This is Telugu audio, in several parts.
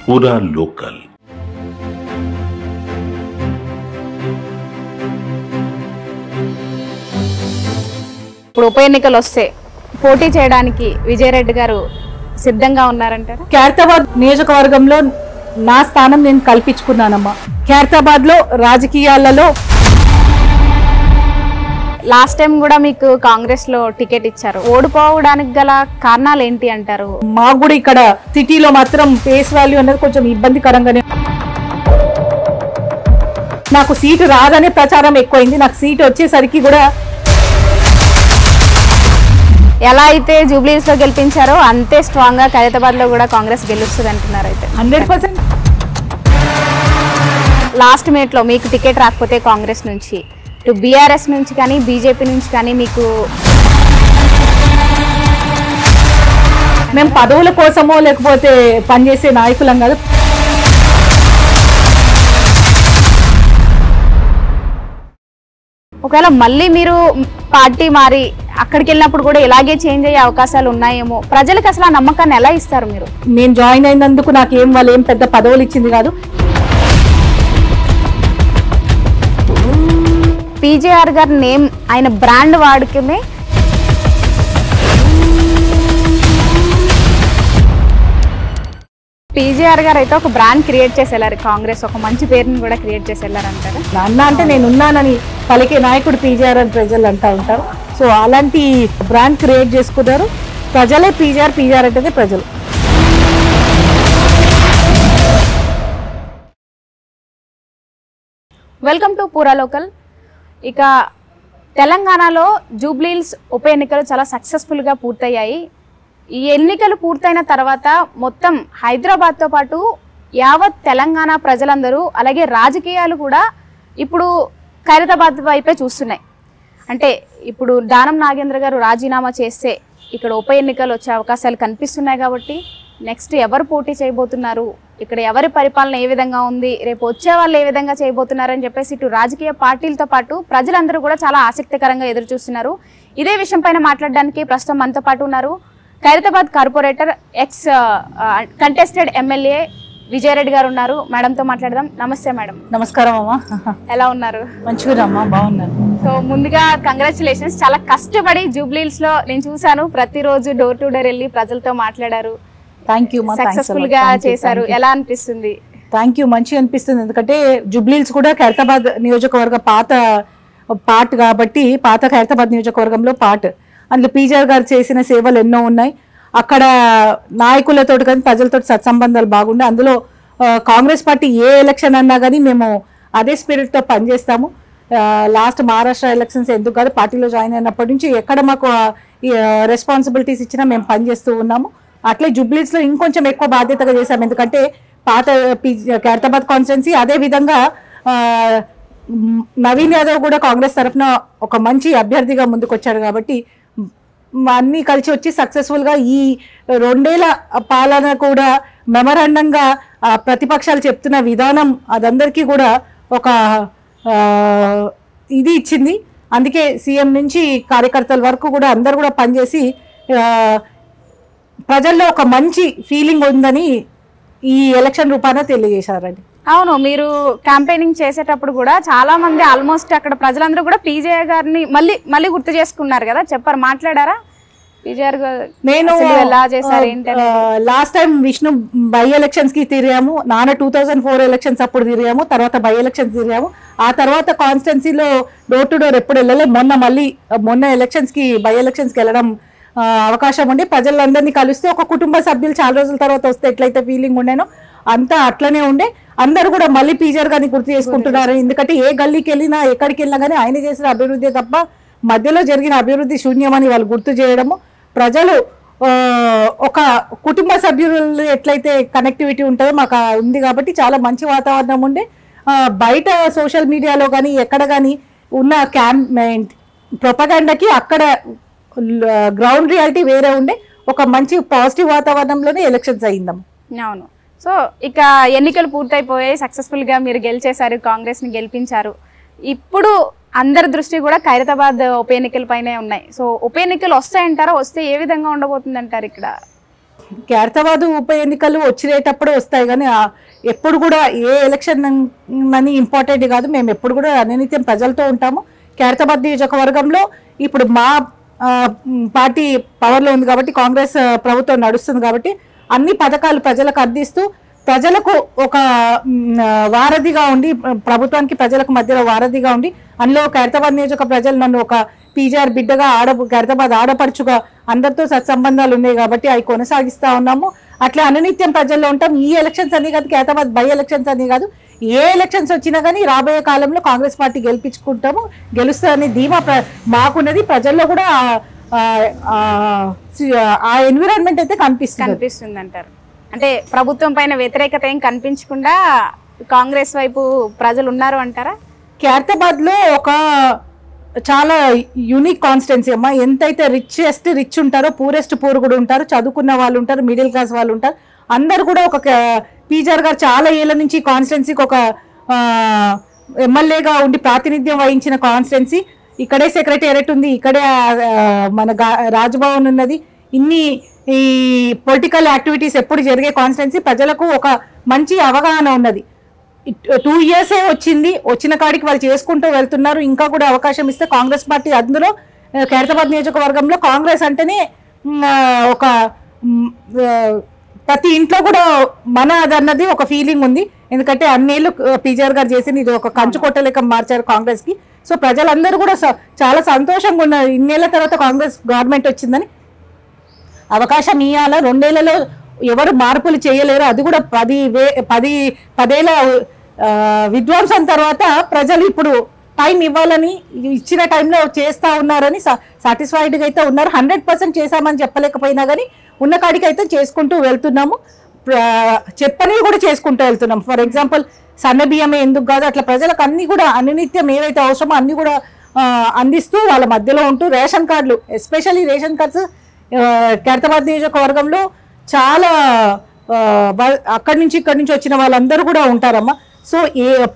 पूरा लोकल। ఇప్పుడు ఉప ఎన్నికలు వస్తే పోటీ చేయడానికి విజయరెడ్డి గారు సిద్ధంగా ఉన్నారంటారా? ఖైరతాబాద్ నియోజకవర్గంలో నా స్థానం నేను కల్పించుకున్నానమ్మా. ఖైరతాబాద్ లో రాజకీయాలలో లాస్ట్ టైం కూడా మీకు కాంగ్రెస్ లో టికెట్ ఇచ్చారు. ఓడిపోవడానికి గల కారణాలు ఏంటి అంటారు? మాకు కూడా ఇక్కడ సిటీలో మాత్రం ఫేస్ వాల్యూ అనేది కొంచెం ఇబ్బందికరంగానే, నాకు సీటు రాదనే ప్రచారం ఎక్కువైంది. నాకు సీటు వచ్చేసరికి కూడా ఎలా అయితే జూబ్లీస్ లో గెలిపించారో అంతే స్ట్రాంగ్ గా ఖైరతాబాద్ లో కూడా కాంగ్రెస్ గెలుస్తుంది అంటున్నారు. అయితే 100% లాస్ట్ మినిట్ లో మీకు టికెట్ రాకపోతే కాంగ్రెస్ నుంచి ఇటు బీఆర్ఎస్ నుంచి కానీ బీజేపీ నుంచి కానీ మీకు మేము పదవుల కోసమో లేకపోతే పనిచేసే నాయకులం కాదు. ఒకవేళ మళ్ళీ మీరు పార్టీ మారి అక్కడికి వెళ్ళినప్పుడు కూడా ఇలాగే చేంజ్ అయ్యే అవకాశాలు ఉన్నాయేమో. ప్రజలకు అసలు ఆ నమ్మకాన్ని ఎలా ఇస్తారు మీరు? నేను జాయిన్ అయినందుకు నాకేం వాళ్ళు ఏం పెద్ద పదవులు ఇచ్చింది కాదు. పీజేఆర్ గారి నేమ్ ఆయన బ్రాండ్ వాడుకునే పీజేఆర్ గారు అయితే ఒక బ్రాండ్ క్రియేట్ చేసి వెళ్ళారు. కాంగ్రెస్ ఒక మంచి పేరుని కూడా క్రియేట్ చేసి వెళ్ళారు అంటారు. అన్న అంటే నేను ఉన్నానని పలికే నాయకుడు పీజీఆర్ అని ప్రజలు అంటూ ఉంటారు. సో అలాంటి బ్రాండ్ క్రియేట్ చేసుకున్నారు ప్రజలే. పీజీఆర్ అంటే ప్రజలు. వెల్కమ్ టు పూరా లోకల్. ఇక తెలంగాణలో జూబ్లీహిల్స్ ఉప ఎన్నికలు చాలా సక్సెస్ఫుల్గా పూర్తయ్యాయి. ఈ ఎన్నికలు పూర్తయిన తర్వాత మొత్తం హైదరాబాద్తో పాటు యావత్ తెలంగాణ ప్రజలందరూ అలాగే రాజకీయాలు కూడా ఇప్పుడు ఖైరతాబాద్ వైపే చూస్తున్నాయి. అంటే ఇప్పుడు దానం నాగేంద్ర గారు రాజీనామా చేస్తే ఇక్కడ ఉప ఎన్నికలు వచ్చే అవకాశాలు కనిపిస్తున్నాయి. కాబట్టి నెక్స్ట్ ఎవరు పోటీ చేయబోతున్నారు, ఇక్కడ ఎవరి పరిపాలన ఏ విధంగా ఉంది, రేపు వచ్చే వాళ్ళు ఏ విధంగా చేయబోతున్నారని చెప్పేసి ఇటు రాజకీయ పార్టీలతో పాటు ప్రజలందరూ కూడా చాలా ఆసక్తికరంగా ఎదురు చూస్తున్నారు. ఇదే విషయం పైన మాట్లాడడానికి ప్రస్తుతం మనతో పాటు ఉన్నారు Khairatabad corporator X contested MLA Vijaya Reddy గారు ఉన్నారు. మేడంతో మాట్లాడదాం. నమస్తే మేడం. నమస్కారం అమ్మా. ఎలా ఉన్నారు? మంచిగా అమ్మా, బాగున్నాను. సో ముందుగా కంగ్రాచులేషన్స్. చాలా కష్టపడి జూబ్లీహిల్స్ లో నేను చూసాను, ప్రతిరోజు డోర్ టు డోర్ వెళ్ళి ప్రజలతో మాట్లాడారు. Thank you. సక్సెస్ఫుల్ గా చేశారు. ఎలా అనిపిస్తుంది? Thank you. మంచిగా అనిపిస్తుంది. ఎందుకంటే జూబ్లీహిల్స్ కూడా ఖైరతాబాద్ నియోజకవర్గ పార్ట్ కాబట్టి, పాత ఖైరతాబాద్ నియోజకవర్గంలో పార్ట్. అందులో పీజీఆర్ గారు చేసిన సేవలు ఎన్నో ఉన్నాయి. అక్కడ నాయకులతో కానీ ప్రజలతో సత్సంబంధాలు బాగుండే. అందులో కాంగ్రెస్ పార్టీ ఏ ఎలక్షన్ అన్నా కానీ మేము అదే స్పిరిట్తో పనిచేస్తాము. లాస్ట్ మహారాష్ట్ర ఎలక్షన్స్ ఎందుకు కాదు, పార్టీలో జాయిన్ అయినప్పటి నుంచి ఎక్కడ మాకు రెస్పాన్సిబిలిటీస్ ఇచ్చినా మేము పనిచేస్తూ ఉన్నాము. అట్లే జూబ్లీహిల్స్లో ఇంకొంచెం ఎక్కువ బాధ్యతగా చేశాము. ఎందుకంటే పాత ఖైరతాబాద్ కాన్స్టిట్యున్సీ, అదేవిధంగా నవీన్ యాదవ్ కూడా కాంగ్రెస్ తరఫున ఒక మంచి అభ్యర్థిగా ముందుకొచ్చాడు. కాబట్టి అన్నీ కలిసి వచ్చి సక్సెస్ఫుల్గా ఈ 2 ఏళ్ల పాలన కూడా మెమరాండంగా ప్రతిపక్షాలు చెప్తున్న విధానం అదందరికీ కూడా ఒక ఇది ఇచ్చింది. అందుకే సీఎం నుంచి కార్యకర్తల వరకు కూడా అందరు కూడా పనిచేసి ప్రజల్లో ఒక మంచి ఫీలింగ్ ఉందని ఈ ఎలక్షన్ రూపాన తెలియజేశారండి. అవును, మీరు క్యాంపెయినింగ్ చేసేటప్పుడు కూడా చాలా మంది ఆల్మోస్ట్ అక్కడ ప్రజలందరూ కూడా పీజే గారిని మళ్ళీ గుర్తు చేసుకున్నారు కదా, చెప్పారు, మాట్లాడారా? పీజేఆర్ గారు నేను ఎలా చేశారు ఏంటి? Last time Vishnu by elections కి తిరిగాము. నాన్న 2004 ఎలక్షన్స్ అప్పుడు తిరిగాము. తర్వాత బై ఎలక్షన్స్ తిరిగాము. ఆ తర్వాత కాన్స్టిట్యున్సీలో డోర్ టు డోర్ ఎప్పుడు వెళ్ళలే. మొన్న ఎలక్షన్స్ కి బై ఎలక్షన్స్ కి వెళ్ళడం అవకాశం ఉండి ప్రజలందరినీ కలిస్తే ఒక కుటుంబ సభ్యులు చాలా రోజుల తర్వాత వస్తే ఎట్లయితే ఫీలింగ్ ఉండేనో అంతా అట్లనే ఉండే. అందరూ కూడా మళ్ళీ పీజీఆర్ గారిని గుర్తు చేసుకుంటున్నారు. ఎందుకంటే ఏ గల్లీకి వెళ్ళినా ఎక్కడికి వెళ్ళినా కానీ ఆయన చేసిన అభివృద్ధి తప్ప మధ్యలో జరిగిన అభివృద్ధి శూన్యమని వాళ్ళు గుర్తు చేయడము, ప్రజలు ఒక కుటుంబ సభ్యులు ఎట్లయితే కనెక్టివిటీ ఉంటుందో మాకు ఉంది. కాబట్టి చాలా మంచి వాతావరణం ఉండే. బయట సోషల్ మీడియాలో కానీ ఎక్కడ కానీ ఉన్న ప్రొపగాండాకి అక్కడ గ్రౌండ్ రియాలిటీ వేరే ఉండే. ఒక మంచి పాజిటివ్ వాతావరణంలోనే ఎలక్షన్స్ అయ్యిందాం. అవును. సో ఇక ఎన్నికలు పూర్తయిపోయాయి, సక్సెస్ఫుల్గా మీరు గెలిచేశారు, కాంగ్రెస్ని గెలిపించారు. ఇప్పుడు అందరి దృష్టి కూడా ఖైరతాబాద్ ఉప ఎన్నికల పైనే ఉన్నాయి. సో ఉప ఎన్నికలు వస్తాయంటారా? వస్తే ఏ విధంగా ఉండబోతుంది అంటారు? ఇక్కడ ఖైరతాబాద్ ఉప ఎన్నికలు వచ్చేటప్పుడు వస్తాయి కానీ ఎప్పుడు కూడా ఏ ఎలక్షన్ అని ఇంపార్టెంట్ కాదు. మేము ఎప్పుడు కూడా అనినిత్యం ప్రజలతో ఉంటాము. ఖైరతాబాద్ నియోజకవర్గంలో ఇప్పుడు మా పార్టీ పవర్లో ఉంది కాబట్టి, కాంగ్రెస్ ప్రభుత్వం నడుస్తుంది కాబట్టి అన్ని పథకాలు ప్రజలకు అందిస్తూ ప్రజలకు ఒక వారధిగా ఉండి, ప్రభుత్వానికి ప్రజలకు మధ్యలో వారధిగా ఉండి, అందులో ఖైరతాబాద్ నియోజక ప్రజలు నన్ను ఒక పీజీఆర్ బిడ్డగా ఖైరతాబాద్ ఆడపడుచుగా అందరితో సత్సంబంధాలు ఉన్నాయి కాబట్టి అవి కొనసాగిస్తూ ఉన్నాము. అట్లా అనునిత్యం ప్రజల్లో ఉంటాం. ఈ ఎలక్షన్స్ అని కాదు, ఖైరతాబాద్ బై ఎలక్షన్స్ అని కాదు, ఏ ఎలక్షన్స్ వచ్చినా కానీ రాబోయే కాలంలో కాంగ్రెస్ పార్టీ గెలిపించుకుంటాము, గెలుస్తుందని ధీమా మాకున్నది. ప్రజల్లో కూడా ఆ ఎన్విరాన్మెంట్ అయితే కనిపిస్తుంది అంటారు. అంటే ప్రభుత్వం పైన వ్యతిరేకత ఏం కనిపించకుండా కాంగ్రెస్ వైపు ప్రజలు ఉన్నారు అంటారా? ఖైరతాబాద్ లో ఒక చాలా యూనిక్ కాన్స్టిట్యున్సీ అమ్మా. ఎంతైతే రిచెస్ట్ రిచ్ ఉంటారో పూరెస్ట్ పూర్ కూడా ఉంటారు, చదువుకున్న వాళ్ళు ఉంటారు, మిడిల్ క్లాస్ వాళ్ళు ఉంటారు. అందరు కూడా ఒక పీజీఆర్ గారు చాలా ఏళ్ళ నుంచి కాన్స్టిట్యున్సీకి ఒక ఎమ్మెల్యేగా ఉండి ప్రాతినిధ్యం వహించిన కాన్స్టిట్యున్సీ. ఇక్కడే సెక్రటేరియట్ ఉంది, ఇక్కడే మన రాజ్భవన్ ఉన్నది. ఇన్ని ఈ పొలిటికల్ యాక్టివిటీస్ ఎప్పుడు జరిగే కాన్స్టిట్యున్సీ. ప్రజలకు ఒక మంచి అవగాహన ఉన్నది. 2 years వచ్చింది, వచ్చిన కాడికి వాళ్ళు చేసుకుంటూ వెళ్తున్నారు. ఇంకా కూడా అవకాశం ఇస్తే కాంగ్రెస్ పార్టీ, అందులో ఖైరతాబాద్ నియోజకవర్గంలో కాంగ్రెస్ అంటేనే ఒక ప్రతి ఇంట్లో కూడా మన అదన్నది ఒక ఫీలింగ్ ఉంది. ఎందుకంటే అన్నేళ్ళు పీజీఆర్ గారు చేసింది ఇది ఒక కంచు కొట్ట లెక్క మార్చారు కాంగ్రెస్ కి. సో ప్రజలందరూ కూడా చాలా సంతోషంగా ఉన్నారు. ఇన్నేళ్ల తర్వాత కాంగ్రెస్ గవర్నమెంట్ వచ్చిందని. అవకాశం ఇవ్వాల. 2 ఏళ్లలో ఎవరు మార్పులు చేయలేరు. అది కూడా 10 ఏళ్ళ విధ్వంసం తర్వాత ప్రజలు ఇప్పుడు టైం ఇవ్వాలని, ఇచ్చిన టైంలో చేస్తూ ఉన్నారని సాటిస్ఫైడ్గా అయితే ఉన్నారు. 100% చేశామని చెప్పలేకపోయినా కానీ ఉన్న కాడికి అయితే చేసుకుంటూ వెళ్తున్నాము. చెప్పనివి కూడా చేసుకుంటూ వెళ్తున్నాం. ఫర్ ఎగ్జాంపుల్ సన్న బియ్యమే ఎందుకు కాదు, అట్లా ప్రజలకు అన్ని కూడా అనునిత్యం ఏవైతే అవసరమో అన్ని కూడా అందిస్తూ వాళ్ళ మధ్యలో ఉంటూ రేషన్ కార్డులు, ఎస్పెషల్లీ రేషన్ కార్డ్స్ ఖైరతాబాద్ నియోజకవర్గంలో చాలా అక్కడి నుంచి ఇక్కడి నుంచి వచ్చిన వాళ్ళందరూ కూడా ఉంటారమ్మా. సో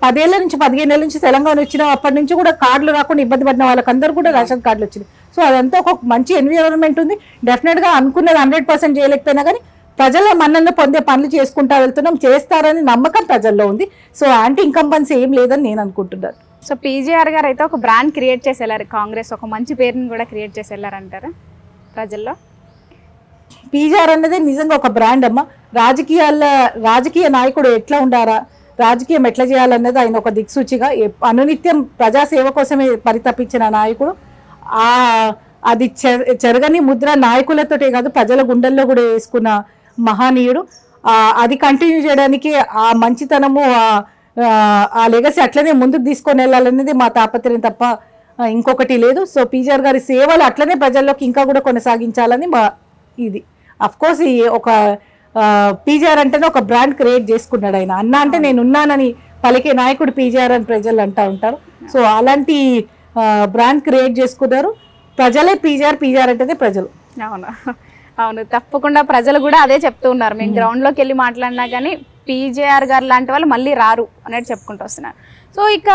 10 ఏళ్ళ నుంచి 15 ఏళ్ళ నుంచి తెలంగాణ వచ్చిన అప్పటి నుంచి కూడా కార్డులు రాకుండా ఇబ్బంది పడిన వాళ్ళకందరూ కూడా రేషన్ కార్డులు వచ్చినాయి. సో అదంతా ఒక మంచి ఎన్విరాన్మెంట్ ఉంది. డెఫినెట్గా అనుకున్నది 100% చేయలేకపోయినా కానీ ప్రజల మన్నన పొందే పనులు చేసుకుంటా వెళ్తున్నాం. చేస్తారని నమ్మకం ప్రజల్లో ఉంది. సో యాంటీ ఇన్కంబెన్సీ ఏం లేదని నేను అనుకుంటున్నాను. సో పీజీఆర్ గారు అయితే ఒక బ్రాండ్ క్రియేట్ చేసి వెళ్ళారు. కాంగ్రెస్ ఒక మంచి పేరుని కూడా క్రియేట్ చేసి వెళ్ళారంటారా ప్రజల్లో? పీజీఆర్ అన్నది నిజంగా ఒక బ్రాండ్ అమ్మ. రాజకీయ నాయకుడు ఎట్లా ఉండారా, రాజకీయం ఎట్లా చేయాలన్నది ఆయన ఒక దిక్సూచిగా అనునిత్యం ప్రజాసేవ కోసమే పరితపించిన నాయకుడు. అది చెరగని ముద్ర నాయకులతోటే కాదు ప్రజల గుండెల్లో కూడా వేసుకున్న మహానీయుడు. అది కంటిన్యూ చేయడానికి ఆ మంచితనము, ఆ లెగసీ అట్లనే ముందుకు తీసుకొని వెళ్ళాలనేది మా తాపత్రయం తప్ప ఇంకొకటి లేదు. సో పీజీఆర్ గారి సేవలు అట్లనే ప్రజల్లోకి ఇంకా కూడా కొనసాగించాలని మా ఇది. అఫ్ కోర్స్ ఒక పీజీఆర్ అంటేనే ఒక బ్రాండ్ క్రియేట్ చేసుకున్నాడు ఆయన. అన్న అంటే నేను ఉన్నానని పలికే నాయకుడు పీజీఆర్ అని ప్రజలు అంటూ ఉంటారు. సో అలాంటి బ్రాండ్ క్రియేట్ చేసుకున్నారు. ప్రజలే పీజీఆర్ అంటేనే ప్రజలు. అవును, తప్పకుండా ప్రజలు కూడా అదే చెప్తూ ఉన్నారు. మేము గ్రౌండ్లోకి వెళ్ళి మాట్లాడినా కానీ పీజీఆర్ గారు లాంటి వాళ్ళు మళ్ళీ రారు అనేది చెప్పుకుంటూ వస్తున్నారు. సో ఇక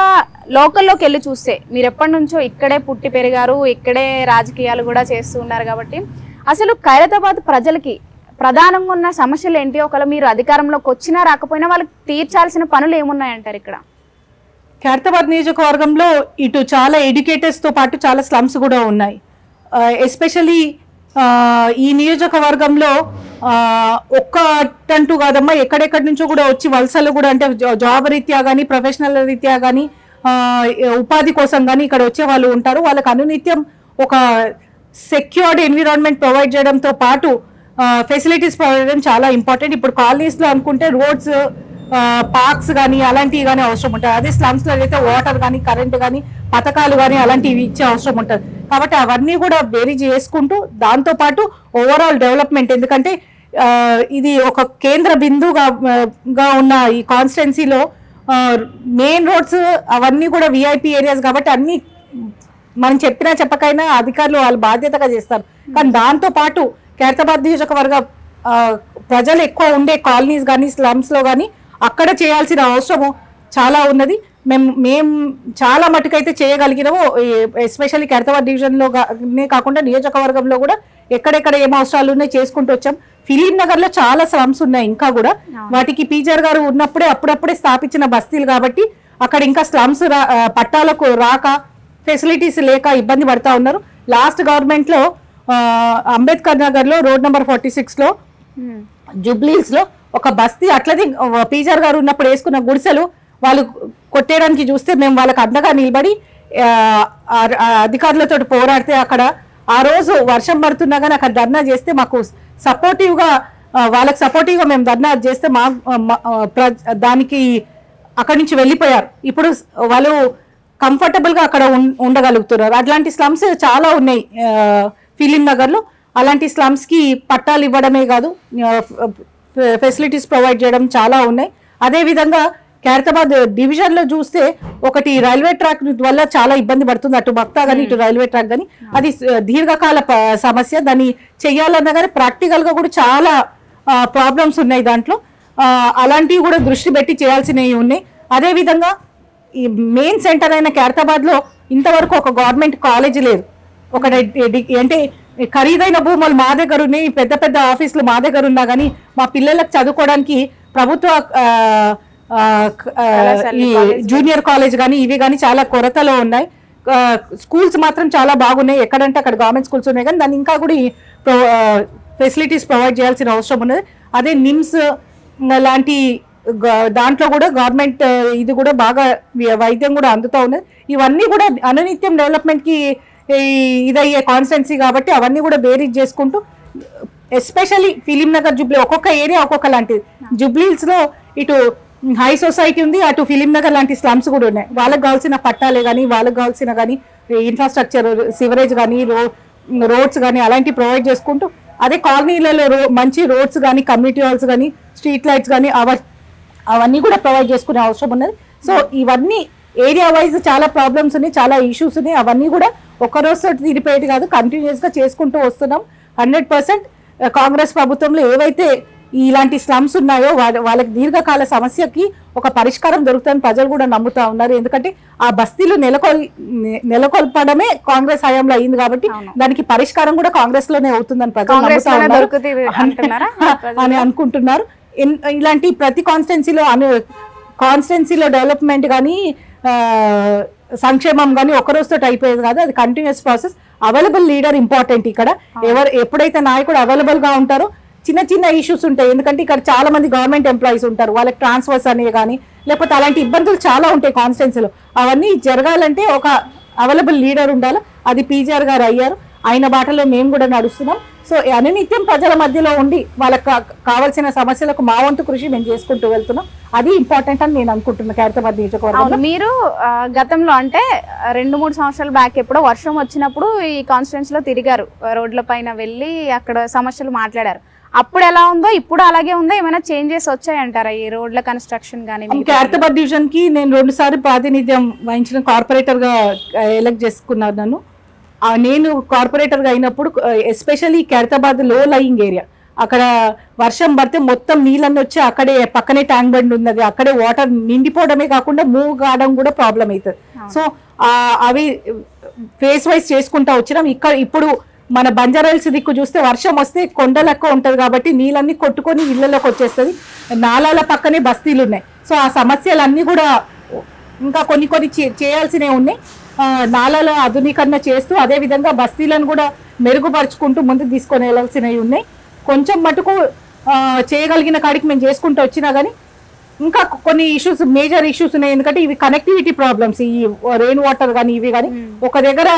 లోకల్లోకి వెళ్ళి చూస్తే మీరు ఎప్పటి నుంచో ఇక్కడే పుట్టి పెరిగారు, ఇక్కడే రాజకీయాలు కూడా చేస్తూ ఉన్నారు కాబట్టి అసలు ఖైరతాబాద్ ప్రజలకి ప్రధానంగా ఉన్న సమస్యలు ఏంటి? ఒకవేళ మీరు అధికారంలోకి వచ్చినా రాకపోయినా వాళ్ళకి తీర్చాల్సిన పనులు ఏమున్నాయంటారు ఇక్కడ? ఖైరతాబాద్ నియోజకవర్గంలో ఇటు చాలా ఎడ్యుకేటర్స్తో పాటు చాలా స్లమ్స్ కూడా ఉన్నాయి. ఎస్పెషలీ ఈ నియోజకవర్గంలో ఒక్కటంటూ కాదమ్మా, ఎక్కడెక్కడి నుంచో కూడా వచ్చి వలసలు కూడా, అంటే జాబ్ రీత్యా కానీ ప్రొఫెషనల్ రీత్యా కానీ ఉపాధి కోసం కానీ ఇక్కడ వచ్చే వాళ్ళు ఉంటారు. వాళ్ళకి అనునిత్యం ఒక సెక్యూర్డ్ ఎన్విరాన్మెంట్ ప్రొవైడ్ చేయడంతో పాటు ఫెసిలిటీస్ ప్రొవైడ్ చేయడం చాలా ఇంపార్టెంట్. ఇప్పుడు కాలనీస్లో అనుకుంటే రోడ్స్, పార్క్స్ కానీ అలాంటివి కానీ అవసరం ఉంటుంది. అదే స్లమ్స్లో అయితే వాటర్ కానీ కరెంట్ కానీ పథకాలు కానీ అలాంటివి ఇచ్చే అవసరం ఉంటుంది. కాబట్టి అవన్నీ కూడా బేరీ చేసుకుంటూ దాంతోపాటు ఓవరాల్ డెవలప్మెంట్, ఎందుకంటే ఇది ఒక కేంద్ర బిందువుగా ఉన్న ఈ కాన్స్టిట్యున్సీలో మెయిన్ రోడ్స్ అవన్నీ కూడా విఐపి ఏరియాస్ కాబట్టి అన్ని మనం చెప్పినా చెప్పకైనా అధికారులు వాళ్ళు బాధ్యతగా చేస్తారు. కానీ దాంతోపాటు ఖైరతాబాద్ నియోజకవర్గ ప్రజలు ఎక్కువ ఉండే కాలనీస్ కానీ స్లమ్స్లో కానీ అక్కడ చేయాల్సిన అవసరము చాలా ఉన్నది. మేము చాలా మటుకైతే చేయగలిగినాము. ఎస్పెషల్లీ ఖైరతాబాద్ డివిజన్లోనే కాకుండా నియోజకవర్గంలో కూడా ఎక్కడెక్కడ ఏం అవసరాలు ఉన్నాయి చేసుకుంటూ వచ్చాం. ఫిలిం నగర్ లో చాలా స్లమ్స్ ఉన్నాయి ఇంకా కూడా. వాటికి పీజర్ గారు ఉన్నప్పుడే అప్పుడప్పుడే స్థాపించిన బస్తీలు కాబట్టి అక్కడ ఇంకా స్లమ్స్ పట్టాలకు రాక ఫెసిలిటీస్ లేక ఇబ్బంది పడతా ఉన్నారు. లాస్ట్ గవర్నమెంట్ లో అంబేద్కర్ నగర్ లో రోడ్ నెంబర్ 46 లో జూబ్లీస్ లో ఒక బస్తీ అట్లది పీజర్ గారు ఉన్నప్పుడు వేసుకున్న గుడిసెలు వాళ్ళు కొట్టేయడానికి చూస్తే మేము వాళ్ళకి అండగా నిలబడి అధికారులతో పోరాడితే అక్కడ ఆ రోజు వర్షం పడుతున్నా కానీ అక్కడ ధర్నా చేస్తే మాకు సపోర్టివ్ గా వాళ్ళకి సపోర్టివ్ గా మేము ధర్నా చేస్తే మా దానికి అక్కడి నుంచి వెళ్ళిపోయారు. ఇప్పుడు వాళ్ళు కంఫర్టబుల్ గా అక్కడ ఉండగలుగుతున్నారు. అట్లాంటి స్లమ్స్ చాలా ఉన్నాయి ఫిలిం నగర్ లో. అలాంటి స్లమ్స్ కి పట్టాలు ఇవ్వడమే కాదు, ఫెసిలిటీస్ ప్రొవైడ్ చేయడం చాలా ఉన్నాయి. అదే విధంగా ఖైరతాబాద్ డివిజన్ లో చూస్తే ఒకటి రైల్వే ట్రాక్ వల్ల చాలా ఇబ్బంది పడుతుంది, అటు భక్తా కానీ ఇటు రైల్వే ట్రాక్ కానీ. అది దీర్ఘకాల సమస్య. దాన్ని చెయ్యాలన్నా కానీ ప్రాక్టికల్ గా కూడా చాలా ప్రాబ్లమ్స్ ఉన్నాయి దాంట్లో. అలాంటివి కూడా దృష్టి పెట్టి చేయాల్సినవి ఉన్నాయి. అదే విధంగా ఈ మెయిన్ సెంటర్ అయిన ఖైరతాబాద్ లో ఇంతవరకు ఒక గవర్నమెంట్ కాలేజ్ లేదు. ఒక అంటే ఖరీదైన భూములు మా దగ్గర ఉన్నాయి, పెద్ద పెద్ద ఆఫీసులు మా దగ్గర ఉన్నా కానీ మా పిల్లలకు చదువుకోవడానికి ప్రభుత్వ ఈ జూనియర్ కాలేజ్ కానీ ఇవి కానీ చాలా కొరతలో ఉన్నాయి. స్కూల్స్ మాత్రం చాలా బాగున్నాయి, ఎక్కడంటే అక్కడ గవర్నమెంట్ స్కూల్స్ ఉన్నాయి, కానీ దాన్ని ఇంకా కూడా ఫెసిలిటీస్ ప్రొవైడ్ చేయాల్సిన అవసరం ఉన్నది. అదే నిమ్స్ లాంటి దాంట్లో కూడా గవర్నమెంట్ ఇది కూడా బాగా వైద్యం కూడా అందుతూ ఉన్నది. ఇవన్నీ కూడా అనునిత్యం డెవలప్మెంట్కి ఇదయ్యే కాన్స్టెన్సీ కాబట్టి అవన్నీ కూడా బేరీజ్ చేసుకుంటూ, ఎస్పెషల్లీ ఫిలిం నగర్ జూబ్లీ ఒక్కొక్క ఏరియా ఒక్కొక్క లాంటిది. జూబ్లీహిల్స్ లో ఇటు హై సొసైటీ ఉంది, అటు ఫిలిం నగర్ లాంటి స్లమ్స్ కూడా ఉన్నాయి. వాళ్ళకి కావాల్సిన పట్టాలే కానీ వాళ్ళకి కావాల్సిన కానీ ఇన్ఫ్రాస్ట్రక్చర్ సివరేజ్ కానీ రోడ్స్ కానీ అలాంటివి ప్రొవైడ్ చేసుకుంటూ, అదే కాలనీలలో మంచి రోడ్స్ కానీ కమ్యూనిటీ హాల్స్ కానీ స్ట్రీట్ లైట్స్ కానీ అవన్నీ కూడా ప్రొవైడ్ చేసుకునే అవసరం ఉన్నది. సో ఇవన్నీ ఏరియా వైజ్ చాలా ప్రాబ్లమ్స్ ఉన్నాయి, చాలా ఇష్యూస్ ఉన్నాయి. అవన్నీ కూడా ఒక్కరోజు తీరిపోయేది కాదు, కంటిన్యూస్ గా చేసుకుంటూ వస్తున్నాం. 100% కాంగ్రెస్ ప్రభుత్వంలో ఏవైతే ఇలాంటి స్లమ్స్ ఉన్నాయో వాళ్ళకి దీర్ఘకాల సమస్యకి ఒక పరిష్కారం దొరుకుతుందని ప్రజలు కూడా నమ్ముతా ఉన్నారు. ఎందుకంటే ఆ బస్తీలు నెలకొల్పడమే కాంగ్రెస్ హయాంలో అయింది కాబట్టి దానికి పరిష్కారం కూడా కాంగ్రెస్ లోనే అవుతుందని ప్రజలు అని అనుకుంటున్నారు. ఇలాంటి ప్రతి కాన్స్టిట్యున్సీలో డెవలప్మెంట్ కానీ సంక్షేమం కానీ ఒకరోజుతో అయిపోయేది కాదు, అది continuous process. Available leader important. ఇక్కడ ఎప్పుడైతే నాయకుడు అవైలబుల్ గా ఉంటారో చిన్న చిన్న ఇష్యూస్ ఉంటాయి. ఎందుకంటే ఇక్కడ చాలా మంది గవర్నమెంట్ ఎంప్లాయీస్ ఉంటారు, వాళ్ళకి ట్రాన్స్ఫర్స్ అనేవి కానీ లేకపోతే అలాంటి ఇబ్బందులు చాలా ఉంటాయి కాన్స్టిట్యున్సీలో. అవన్నీ జరగాలంటే ఒక అవైలబుల్ లీడర్ ఉండాలి. అది పీజీఆర్ గారు అయ్యారు, ఆయన బాటలో మేము కూడా నడుస్తున్నాం. సో అనునిత్యం ప్రజల మధ్యలో ఉండి వాళ్ళకి కావాల్సిన సమస్యలకు మా వంతు కృషి మేము చేసుకుంటూ వెళ్తున్నాం. అది ఇంపార్టెంట్ అని నేను అనుకుంటున్నాను. ఖైరతాబాద్ నియోజకవర్గంలో మీరు గతంలో అంటే 2-3 సంవత్సరాల బ్యాక్ ఎప్పుడో వర్షం వచ్చినప్పుడు ఈ కాన్స్టిట్యున్సీలో తిరిగారు, రోడ్ల పైన వెళ్ళి అక్కడ సమస్యలు మాట్లాడారు. అప్పుడు ఎలా ఉందో ఇప్పుడు అలాగే ఉందో, ఏమైనా చేంజెస్ వచ్చాయంటారా ఈ రోడ్ల కన్స్ట్రక్షన్ కానీ? ఖైరతాబాద్ డివిజన్ కి నేను 2 సార్లు ప్రాతినిధ్యం వహించిన కార్పొరేటర్ గా ఎలక్ట్ చేసుకున్నాను. నేను కార్పొరేటర్ గా అయినప్పుడు ఎస్పెషల్లీ ఖైరతాబాద్ లో లయింగ్ ఏరియా, అక్కడ వర్షం పడితే మొత్తం నీళ్ళన్నీ వచ్చి అక్కడే పక్కనే ట్యాంక్ బండ్ ఉన్నది, అక్కడే వాటర్ నిండిపోవడమే కాకుండా మూవ్ కావడం కూడా ప్రాబ్లం అవుతుంది. సో అవి ఫేస్ వైజ్ చేసుకుంటా వచ్చినాం. ఇప్పుడు మన బంజారాయిల్స్ దిక్కు చూస్తే వర్షం వస్తే కొండ లెక్క ఉంటుంది కాబట్టి నీళ్ళన్నీ కొట్టుకొని ఇళ్లలోకి వచ్చేస్తుంది. నాలాల పక్కనే బస్తీలు ఉన్నాయి. సో ఆ సమస్యలన్నీ కూడా ఇంకా కొన్ని చేయాల్సినవి ఉన్నాయి. నాలాల ఆధునీకరణ చేస్తూ అదే విధంగా బస్తీలను కూడా మెరుగుపరుచుకుంటూ ముందుకు తీసుకొని వెళ్ళాల్సినవి ఉన్నాయి. కొంచెం మటుకు చేయగలిగిన కాడికి మేము చేసుకుంటూ వచ్చినా కానీ ఇంకా కొన్ని ఇష్యూస్, మేజర్ ఇష్యూస్ ఉన్నాయి. ఎందుకంటే ఇవి కనెక్టివిటీ ప్రాబ్లమ్స్, ఈ రెయిన్ వాటర్ కానీ ఇవి కానీ ఒక దగ్గర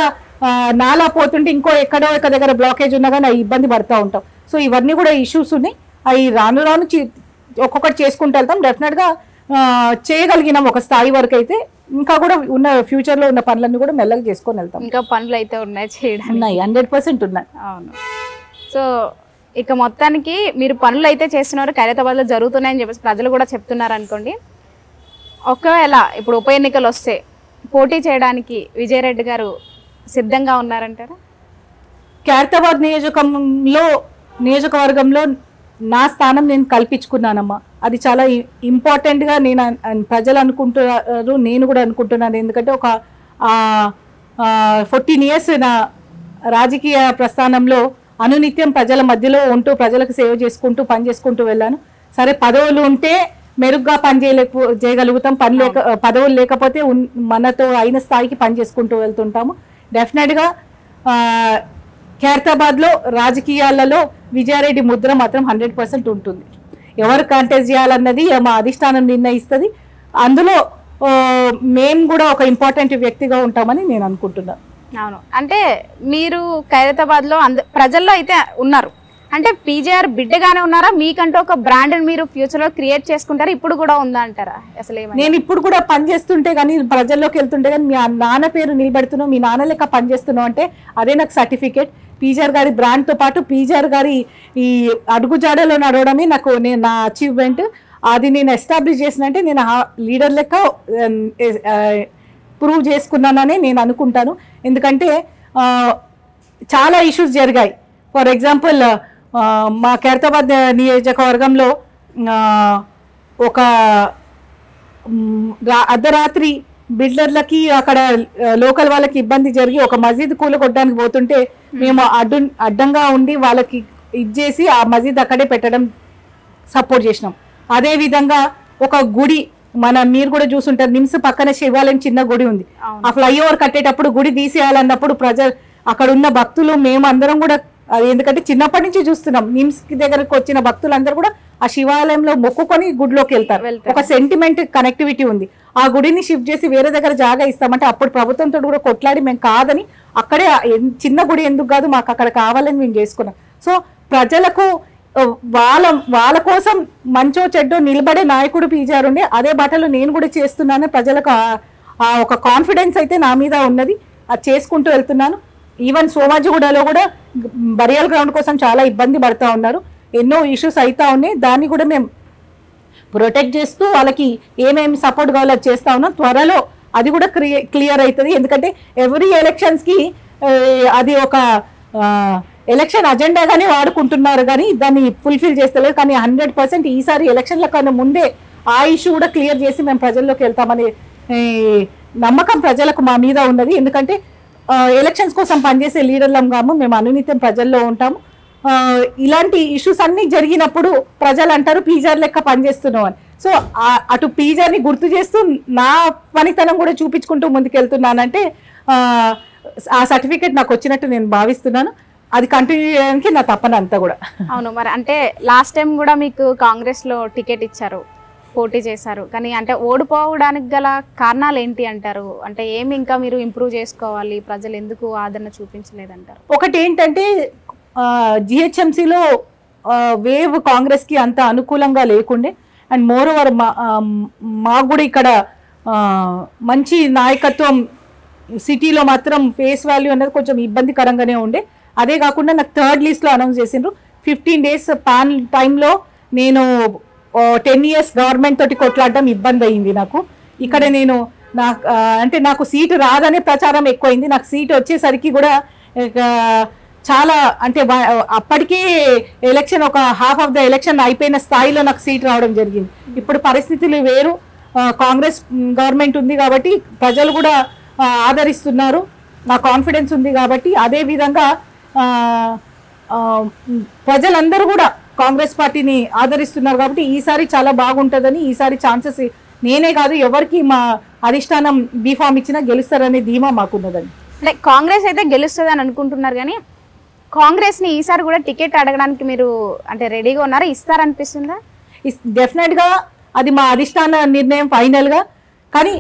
నాలా పోతుంటే ఎక్కడో ఒక దగ్గర బ్లాకేజ్ ఉన్నా కానీ అవి ఇబ్బంది పడుతూ ఉంటాం. సో ఇవన్నీ కూడా ఇష్యూస్ ఉన్నాయి. అవి రాను ఒక్కొక్కటి చేసుకుంటూ వెళ్తాం. డెఫినెట్గా చేయగలిగినాం ఒక స్థాయి వరకు అయితే. ఇంకా కూడా ఉన్న ఫ్యూచర్లో ఉన్న పనులన్నీ కూడా మెల్లగా చేసుకొని వెళ్తాం. ఇంకా పనులు అయితే ఉన్నాయి, చేయడానికి ఉన్నాయి, 100% ఉన్నాయి. అవును. సో ఇక మొత్తానికి మీరు పనులు అయితే చేస్తున్నారు, ఖైరతాబాద్లో జరుగుతున్నాయని చెప్పేసి ప్రజలు కూడా చెప్తున్నారు అనుకోండి. ఒకవేళ ఇప్పుడు ఉప ఎన్నికలు వస్తే పోటీ చేయడానికి విజయరెడ్డి గారు సిద్ధంగా ఉన్నారంటారా? ఖైరతాబాద్ నియోజకవర్గంలో నా స్థానం నేను కల్పించుకున్నానమ్మా. అది చాలా ఇంపార్టెంట్గా ప్రజలు అనుకుంటున్నారు, నేను కూడా అనుకుంటున్నాను. ఎందుకంటే ఒక 14 years నా రాజకీయ ప్రస్థానంలో అనునిత్యం ప్రజల మధ్యలో ఉంటూ ప్రజలకు సేవ చేసుకుంటూ పని చేసుకుంటూ వెళ్ళాను. సరే పదవులు ఉంటే మెరుగ్గా పని చేయగలుగుతాం, పదవులు లేకపోతే మనతో అయిన స్థాయికి పని చేసుకుంటూ వెళ్తుంటాము. డెఫినెట్గా ఖైరతాబాద్లో రాజకీయాలలో విజయారెడ్డి ముద్ర మాత్రం 100% ఉంటుంది. ఎవరు కంటెస్ట్ చేయాలన్నది మా అధిష్టానం నిర్ణయిస్తుంది. అందులో మేము కూడా ఒక ఇంపార్టెంట్ వ్యక్తిగా ఉంటామని నేను అనుకుంటున్నాను. అవును, అంటే మీరు ఖైరతాబాద్లో ప్రజల్లో అయితే ఉన్నారు, అంటే పీజేఆర్ బిడ్డగానే ఉన్నారా? మీకంటూ ఒక బ్రాండ్ మీరు ఫ్యూచర్లో క్రియేట్ చేసుకుంటారా? ఇప్పుడు కూడా ఉందా అంటారా? అసలు నేను ఇప్పుడు కూడా పని చేస్తుంటే కానీ ప్రజల్లోకి వెళ్తుంటే కానీ మీ నాన్న పేరు నిలబెడుతున్నావు, మీ నాన్న లెక్క పని చేస్తున్నావు అంటే అదే నాకు సర్టిఫికేట్. పీజీఆర్ గారి బ్రాండ్తో పాటు పీజీఆర్ గారి ఈ అడుగుజాడలో నడవడమే నా అచీవ్మెంట్. అది నేను ఎస్టాబ్లిష్ చేసినంటే నేను లీడర్ లెక్క ప్రూవ్ చేసుకున్నానని నేను అనుకుంటాను. ఎందుకంటే చాలా ఇష్యూస్ జరిగాయి. ఫర్ ఎగ్జాంపుల్ మా ఖైరతాబాద్ నియోజకవర్గంలో ఒక అర్ధరాత్రి బిల్డర్లకి అక్కడ లోకల్ వాళ్ళకి ఇబ్బంది జరిగి ఒక మసీద్ కూలగొట్టడానికి పోతుంటే మేము అడ్డంగా ఉండి వాళ్ళకి ఇచ్చేసి ఆ మసీద్ అక్కడే పెట్టడం సపోర్ట్ చేసినాం. అదేవిధంగా ఒక గుడి మీరు కూడా చూసుంటారు, నిమ్స్ పక్కన శివాలయం చిన్న గుడి ఉంది. ఆ ఫ్లైఓవర్ కట్టేటప్పుడు గుడి తీసేయాలన్నప్పుడు అక్కడ ఉన్న భక్తులు మేము అందరం కూడా ఎందుకంటే చిన్నప్పటి నుంచి చూస్తున్నాం, నిమ్స్ దగ్గరకు వచ్చిన భక్తులందరూ కూడా ఆ శివాలయంలో మొక్కుకొని గుడిలోకి వెళ్తారు. ఒక సెంటిమెంట్ కనెక్టివిటీ ఉంది. ఆ గుడిని షిఫ్ట్ చేసి వేరే దగ్గర జాగా ఇస్తామంటే అప్పుడు ప్రభుత్వంతో కూడా కొట్లాడి మేము కాదని అక్కడే చిన్న గుడి ఎందుకు కాదు మాకు అక్కడ కావాలని మేము చేసుకున్నాం. సో ప్రజలకు వాళ్ళ కోసం మంచో చెడ్డో నిలబడే నాయకుడు పీజీఆర్ ఉండే, అదే బాటలో నేను కూడా చేస్తున్నాను. ప్రజలకు ఒక కాన్ఫిడెన్స్ అయితే నా మీద ఉన్నది, అది చేసుకుంటూ వెళ్తున్నాను. ఈవెన్ సోమాజిగూడలో కూడా బరియల్ గ్రౌండ్ కోసం చాలా ఇబ్బంది పడుతూ ఉన్నారు, ఎన్నో ఇష్యూస్ అవుతా ఉన్నాయి. దాన్ని కూడా మేము ప్రొటెక్ట్ చేస్తూ వాళ్ళకి ఏమేమి సపోర్ట్ కావాలో అది చేస్తూ ఉన్నాం. త్వరలో అది కూడా క్లియర్ అవుతుంది. ఎందుకంటే ఎవ్రీ ఎలక్షన్స్కి అది ఒక ఎలక్షన్ అజెండాగానే వాడుకుంటున్నారు కానీ దాన్ని ఫుల్ఫిల్ చేస్తలేదు. కానీ 100% ఈసారి ఎలక్షన్ల కన్నా ముందే ఆ ఇష్యూ కూడా క్లియర్ చేసి మేము ప్రజల్లోకి వెళ్తామనే నమ్మకం ప్రజలకు మా మీద ఉన్నది. ఎందుకంటే ఎలక్షన్స్ కోసం పనిచేసే లీడర్లం కాము, మేము అనునిత్యం ప్రజల్లో ఉంటాము. ఇలాంటి ఇష్యూస్ అన్నీ జరిగినప్పుడు ప్రజలు అంటారు పీజీఆర్ లెక్క పనిచేస్తున్నాం అని. సో అటు పీజీఆర్ని గుర్తు చేస్తూ నా పనితనం కూడా చూపించుకుంటూ ముందుకెళ్తున్నానంటే ఆ సర్టిఫికేట్ నాకు వచ్చినట్టు నేను భావిస్తున్నాను. అది కంటిన్యూ చేయడానికి నా తప్పన అంతా కూడా. అవును, మరి అంటే లాస్ట్ టైం కూడా మీకు కాంగ్రెస్లో టికెట్ ఇచ్చారు, పోటీ చేశారు, కానీ అంటే ఓడిపోవడానికి గల కారణాలు ఏంటి అంటారు? అంటే ఏమి ఇంకా మీరు ఇంప్రూవ్ చేసుకోవాలి, ప్రజలు ఎందుకు ఆదరణ చూపించలేదంటారు? ఒకటి ఏంటంటే జిహెచ్ఎంసీలో వేవ్ కాంగ్రెస్కి అంత అనుకూలంగా లేకుండే. అండ్ మోర్ ఓవర్ మాకు కూడా ఇక్కడ మంచి నాయకత్వం సిటీలో మాత్రం ఫేస్ వాల్యూ అనేది కొంచెం ఇబ్బందికరంగానే ఉండే. అదే కాకుండా నాకు 3rd లిస్ట్లో అనౌన్స్ చేసిండ్రు. 15 days పాన్ టైంలో నేను 10 years గవర్నమెంట్ తోటి కొట్లాడడం ఇబ్బంది అయింది నాకు. ఇక్కడ నేను నాకు సీటు రాదనే ప్రచారం ఎక్కువైంది. నాకు సీటు వచ్చేసరికి కూడా చాలా అంటే అప్పటికే ఎలక్షన్ ఒక హాఫ్ ఆఫ్ ద ఎలక్షన్ అయిపోయిన స్థాయిలో నాకు సీట్ రావడం జరిగింది. ఇప్పుడు పరిస్థితులు వేరు, కాంగ్రెస్ గవర్నమెంట్ ఉంది కాబట్టి ప్రజలు కూడా ఆదరిస్తున్నారు, నా కాన్ఫిడెన్స్ ఉంది కాబట్టి. అదేవిధంగా ప్రజలందరూ కూడా కాంగ్రెస్ పార్టీని ఆదరిస్తున్నారు కాబట్టి ఈసారి చాలా బాగుంటుందని, ఈసారి ఛాన్సెస్ నేనే కాదు ఎవరికి మా అధిష్టానం బీఫామ్ ఇచ్చినా గెలుస్తారనే ధీమా మాకున్నదని. అంటే కాంగ్రెస్ అయితే గెలుస్తుంది అని అనుకుంటున్నారు, కానీ కాంగ్రెస్ని ఈసారి కూడా టికెట్ అడగడానికి మీరు అంటే రెడీగా ఉన్నారా? ఇస్తారనిపిస్తుందా? డెఫినెట్గా అది మా అధిష్టాన నిర్ణయం ఫైనల్గా. కానీ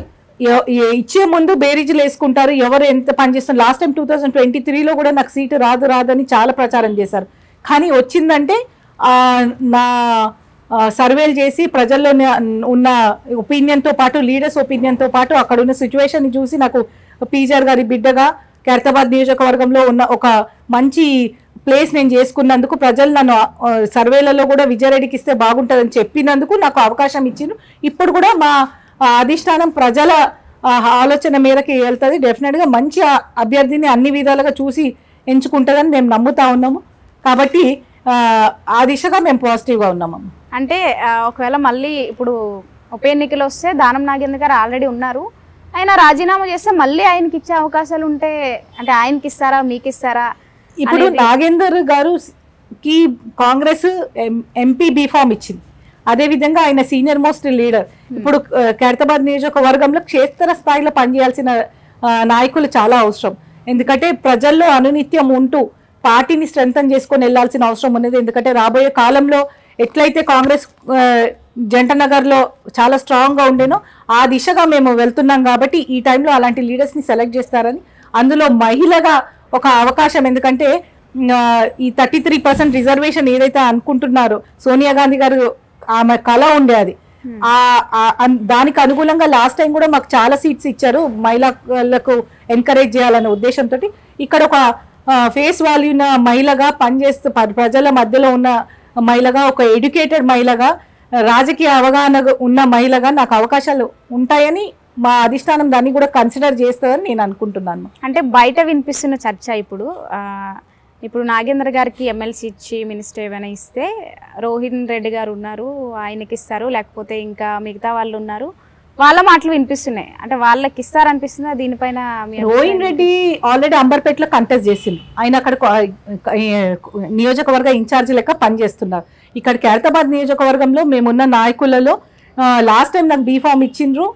ఇచ్చే ముందు బేరీజులు వేసుకుంటారు ఎవరు ఎంత పనిచేస్తున్నారు. లాస్ట్ టైం 2023లో కూడా నాకు సీటు రాదని చాలా ప్రచారం చేశారు. కానీ వచ్చిందంటే నా సర్వేలు చేసి ప్రజల్లో ఉన్న ఒపీనియన్తో పాటు లీడర్స్ ఒపీనియన్తో పాటు అక్కడ ఉన్న సిచ్యువేషన్ని చూసి నాకు పీజీఆర్ గారి బిడ్డగా ఖైరతాబాద్ నియోజకవర్గంలో ఉన్న ఒక మంచి ప్లేస్ నేను చేసుకున్నందుకు ప్రజలు నన్ను సర్వేలలో కూడా విజయారెడ్డికి ఇస్తే బాగుంటుందని చెప్పినందుకు నాకు అవకాశం ఇచ్చిండ్రు. ఇప్పుడు కూడా మా అధిష్టానం ప్రజల ఆలోచన మేరకు వెళ్తుంది. డెఫినెట్గా మంచి అభ్యర్థిని అన్ని విధాలుగా చూసి ఎంచుకుంటుందని మేము నమ్ముతా ఉన్నాము. కాబట్టి ఆ దిశగా మేము పాజిటివ్గా ఉన్నాము. అంటే ఒకవేళ మళ్ళీ ఇప్పుడు ఉప ఎన్నికలు వస్తే దానం నాగేంద్ర గారు ఆల్రెడీ ఉన్నారు, ఆయన రాజీనామా చేస్తే మళ్ళీ ఆయనకి ఇచ్చే అవకాశాలు ఉంటే అంటే ఆయనకి ఇస్తారా, మీకు ఇస్తారా? ఇప్పుడు నాగేందర్ గారు కి కాంగ్రెస్ ఎంపీ బీఫామ్ ఇచ్చింది. అదే విధంగా ఆయన సీనియర్ మోస్ట్ లీడర్. ఇప్పుడు ఖైరతాబాద్ నియోజకవర్గంలో క్షేత్ర స్థాయిలో పనిచేయాల్సిన నాయకులు చాలా అవసరం. ఎందుకంటే ప్రజల్లో అనునిత్యం ఉంటూ పార్టీని స్ట్రెంథన్ చేసుకొని వెళ్లాల్సిన అవసరం ఉన్నది. ఎందుకంటే రాబోయే కాలంలో ఎట్లయితే కాంగ్రెస్ జంట నగర్లో చాలా స్ట్రాంగ్గా ఉండేనో ఆ దిశగా మేము వెళ్తున్నాం. కాబట్టి ఈ టైంలో అలాంటి లీడర్స్ని సెలెక్ట్ చేస్తారని, అందులో మహిళగా ఒక అవకాశం, ఎందుకంటే ఈ 33% రిజర్వేషన్ ఏదైతే అనుకుంటున్నారో సోనియా గాంధీ గారు ఆమె కళ ఉండే అది, దానికి అనుగుణంగా లాస్ట్ టైం కూడా మాకు చాలా సీట్స్ ఇచ్చారు మహిళలకు ఎంకరేజ్ చేయాలనే ఉద్దేశంతో. ఇక్కడ ఒక ఫేస్ వాల్యూ ఉన్న మహిళగా పనిచేస్తూ ప్రజల మధ్యలో ఉన్న మహిళగా, ఒక ఎడ్యుకేటెడ్ మహిళగా, రాజకీయ అవగాహన ఉన్న మహిళగా నాకు అవకాశాలు ఉంటాయని మా అధిష్టానం దాన్ని కూడా కన్సిడర్ చేస్తుందని నేను అనుకుంటున్నాను. అంటే బయట వినిపిస్తున్న చర్చ ఇప్పుడు నాగేంద్ర గారికి ఎమ్మెల్సీ ఇచ్చి మినిస్టర్ ఏమైనా ఇస్తే రోహిన్ రెడ్డి గారు ఉన్నారు ఆయనకి ఇస్తారు, లేకపోతే ఇంకా మిగతా వాళ్ళు ఉన్నారు, వాళ్ళ మాటలు వినిపిస్తున్నాయి. అంటే వాళ్ళకి ఇస్తారనిపిస్తుందా దీనిపైన? రోహిన్ రెడ్డి ఆల్రెడీ అంబర్పేటలో కంటెస్ట్ చేసిండు. ఆయన అక్కడ నియోజకవర్గ ఇన్ఛార్జ్ లెక్క పనిచేస్తున్నారు. ఇక్కడ ఖైరతాబాద్ నియోజకవర్గంలో మేమున్న నాయకులలో లాస్ట్ టైం నాకు బీఫామ్ ఇచ్చిండ్రు,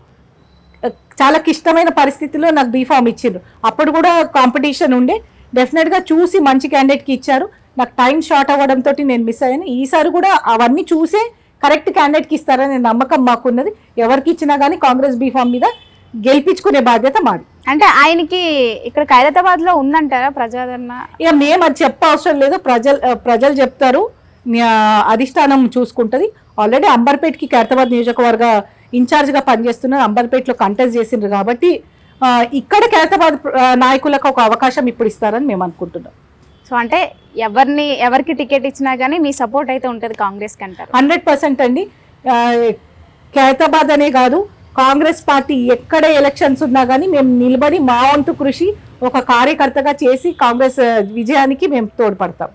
చాలా క్లిష్టమైన పరిస్థితిలో నాకు బీఫామ్ ఇచ్చిండ్రు. అప్పుడు కూడా కాంపిటీషన్ ఉండే, డెఫినెట్గా చూసి మంచి క్యాండిడేట్కి ఇచ్చారు. నాకు టైం షార్ట్ అవ్వడంతో నేను మిస్ అయ్యాను. ఈసారి కూడా అవన్నీ చూసే కరెక్ట్ క్యాండిడేట్కి ఇస్తారనే నమ్మకం మాకున్నది. ఎవరికి ఇచ్చినా కానీ కాంగ్రెస్ బీఫామ్ మీద గెలిపించుకునే బాధ్యత మాది. అంటే ఆయనకి ఇక్కడ ఖైరతాబాద్లో ఉందంటారా ప్రజాదరణ? ఇక మేము అది చెప్ప అవసరం లేదు, ప్రజలు చెప్తారు, అధిష్టానం చూసుకుంటుంది. ఆల్రెడీ అంబర్పేట్కి ఖైరతాబాద్ నియోజకవర్గ ఇన్ఛార్జ్గా పనిచేస్తున్నారు, అంబర్పేట్లో కంటెస్ట్ చేసిండ్రు. కాబట్టి ఇక్కడ ఖైరతాబాద్ నాయకులకు ఒక అవకాశం ఇప్పుడు ఇస్తారని మేము అనుకుంటున్నాం. సో అంటే ఎవరికి టికెట్ ఇచ్చినా కానీ మీ సపోర్ట్ అయితే ఉంటుంది కాంగ్రెస్కి అంటారు? 100% అండి. ఖైరతాబాద్ అనే కాదు, కాంగ్రెస్ పార్టీ ఎక్కడ ఎలక్షన్స్ ఉన్నా కానీ మేము నిలబడి మా వంతు కృషి ఒక కార్యకర్తగా చేసి కాంగ్రెస్ విజయానికి మేము తోడ్పడతాం.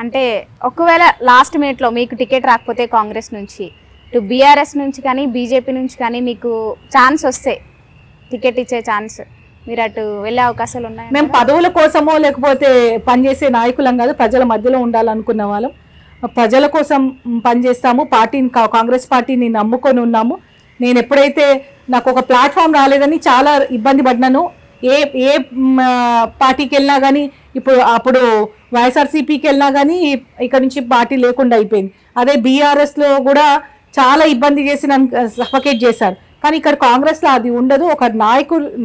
అంటే ఒకవేళ లాస్ట్ మినిట్లో మీకు టికెట్ రాకపోతే కాంగ్రెస్ నుంచి, ఇటు బీఆర్ఎస్ నుంచి కానీ బీజేపీ నుంచి కానీ మీకు ఛాన్స్ వస్తే, టికెట్ ఇచ్చే ఛాన్స్, మీరు అటు వెళ్ళే అవకాశాలు ఉన్నాయి? మేము పదవుల కోసమో లేకపోతే పనిచేసే నాయకులం కాదు, ప్రజల మధ్యలో ఉండాలనుకున్న వాళ్ళం. ప్రజల కోసం పనిచేస్తాము, పార్టీని కాంగ్రెస్ పార్టీని నమ్ముకొని ఉన్నాము. నేను ఎప్పుడైతే నాకు ఒక ప్లాట్ఫామ్ రాలేదని చాలా ఇబ్బంది పడినాను. ఏ పార్టీకి వెళ్ళినా కానీ, అప్పుడు వైఎస్ఆర్సీపీకి వెళ్ళినా కానీ ఇక్కడ నుంచి పార్టీ లేకుండా అయిపోయింది. అదే బీఆర్ఎస్లో కూడా చాలా ఇబ్బంది చేసి నన్ను సఫకేట్ చేశారు. కానీ ఇక్కడ కాంగ్రెస్లో అది ఉండదు. ఒక